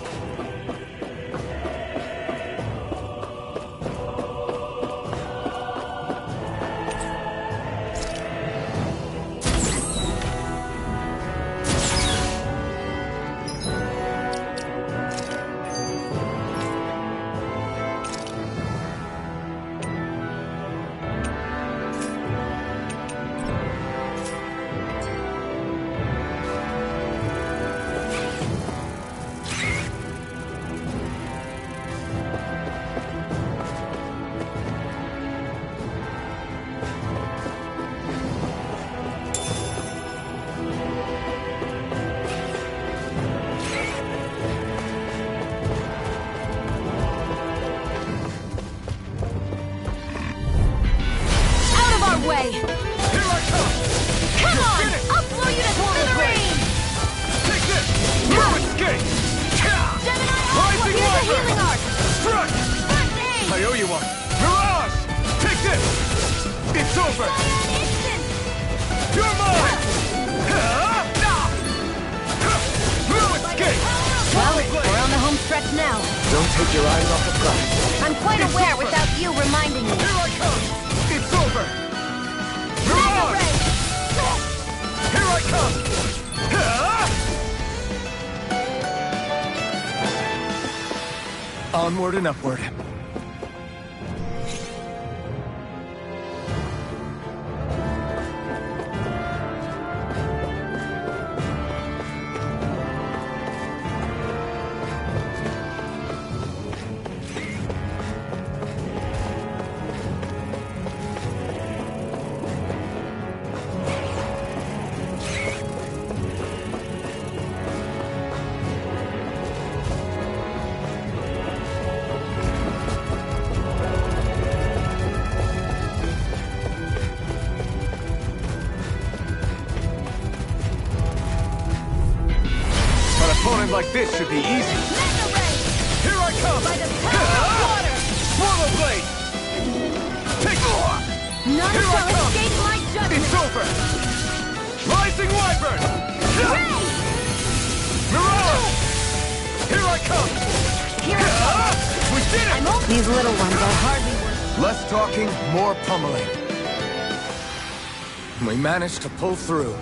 Way. Here I come! Come on! I'll blow you to smithereens! Take this! No escape! Rising Here's a Wyvern! healing arc! Strike! I owe you one! Mirage! Take this! It's over! You're mine! No escape! Well, we're on the home stretch now. Don't take your eyes off the prize. I'm quite aware without you reminding me. Here I come! It's over! Mirage! Here I come! Onward and upward. Opponent like this should be easy. Here I come! By the power of water! Swallow blade! Take None Here shall I come! escape my judgment! It's over! Rising Wyvern! Hooray! Mirage! Here I come! Here I come! We did it! These little ones are hardly worth... Less talking, more pummeling. We managed to pull through.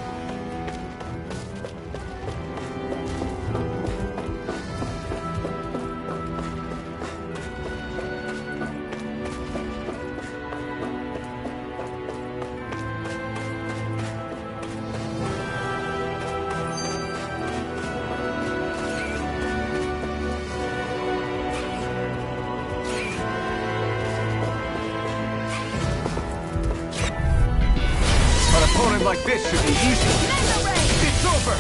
Opponent like this should be easy. It's over!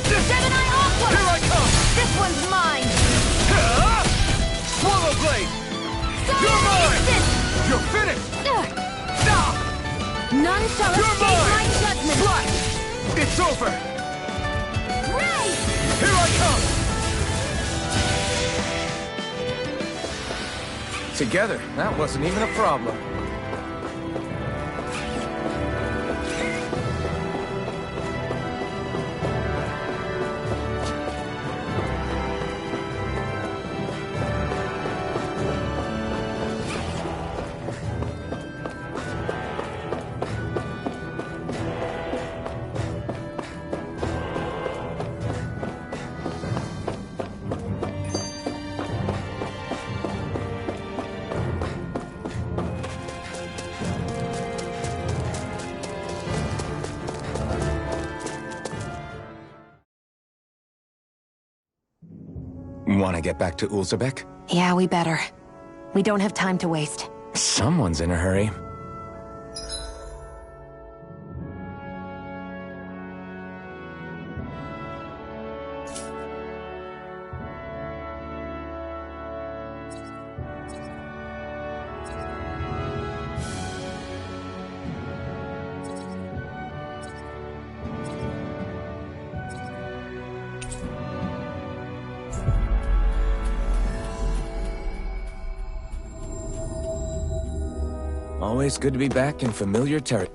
Gemini Aqua! Here I come! This one's mine! Swallow blade! You're mine! You're finished! None shall You're escape mine! my judgment! Slash! It's over! Ray! Here I come! Together, that wasn't even a problem. Want to get back to Ulzebek? Yeah, we better. We don't have time to waste. Someone's in a hurry. Always good to be back in familiar territory.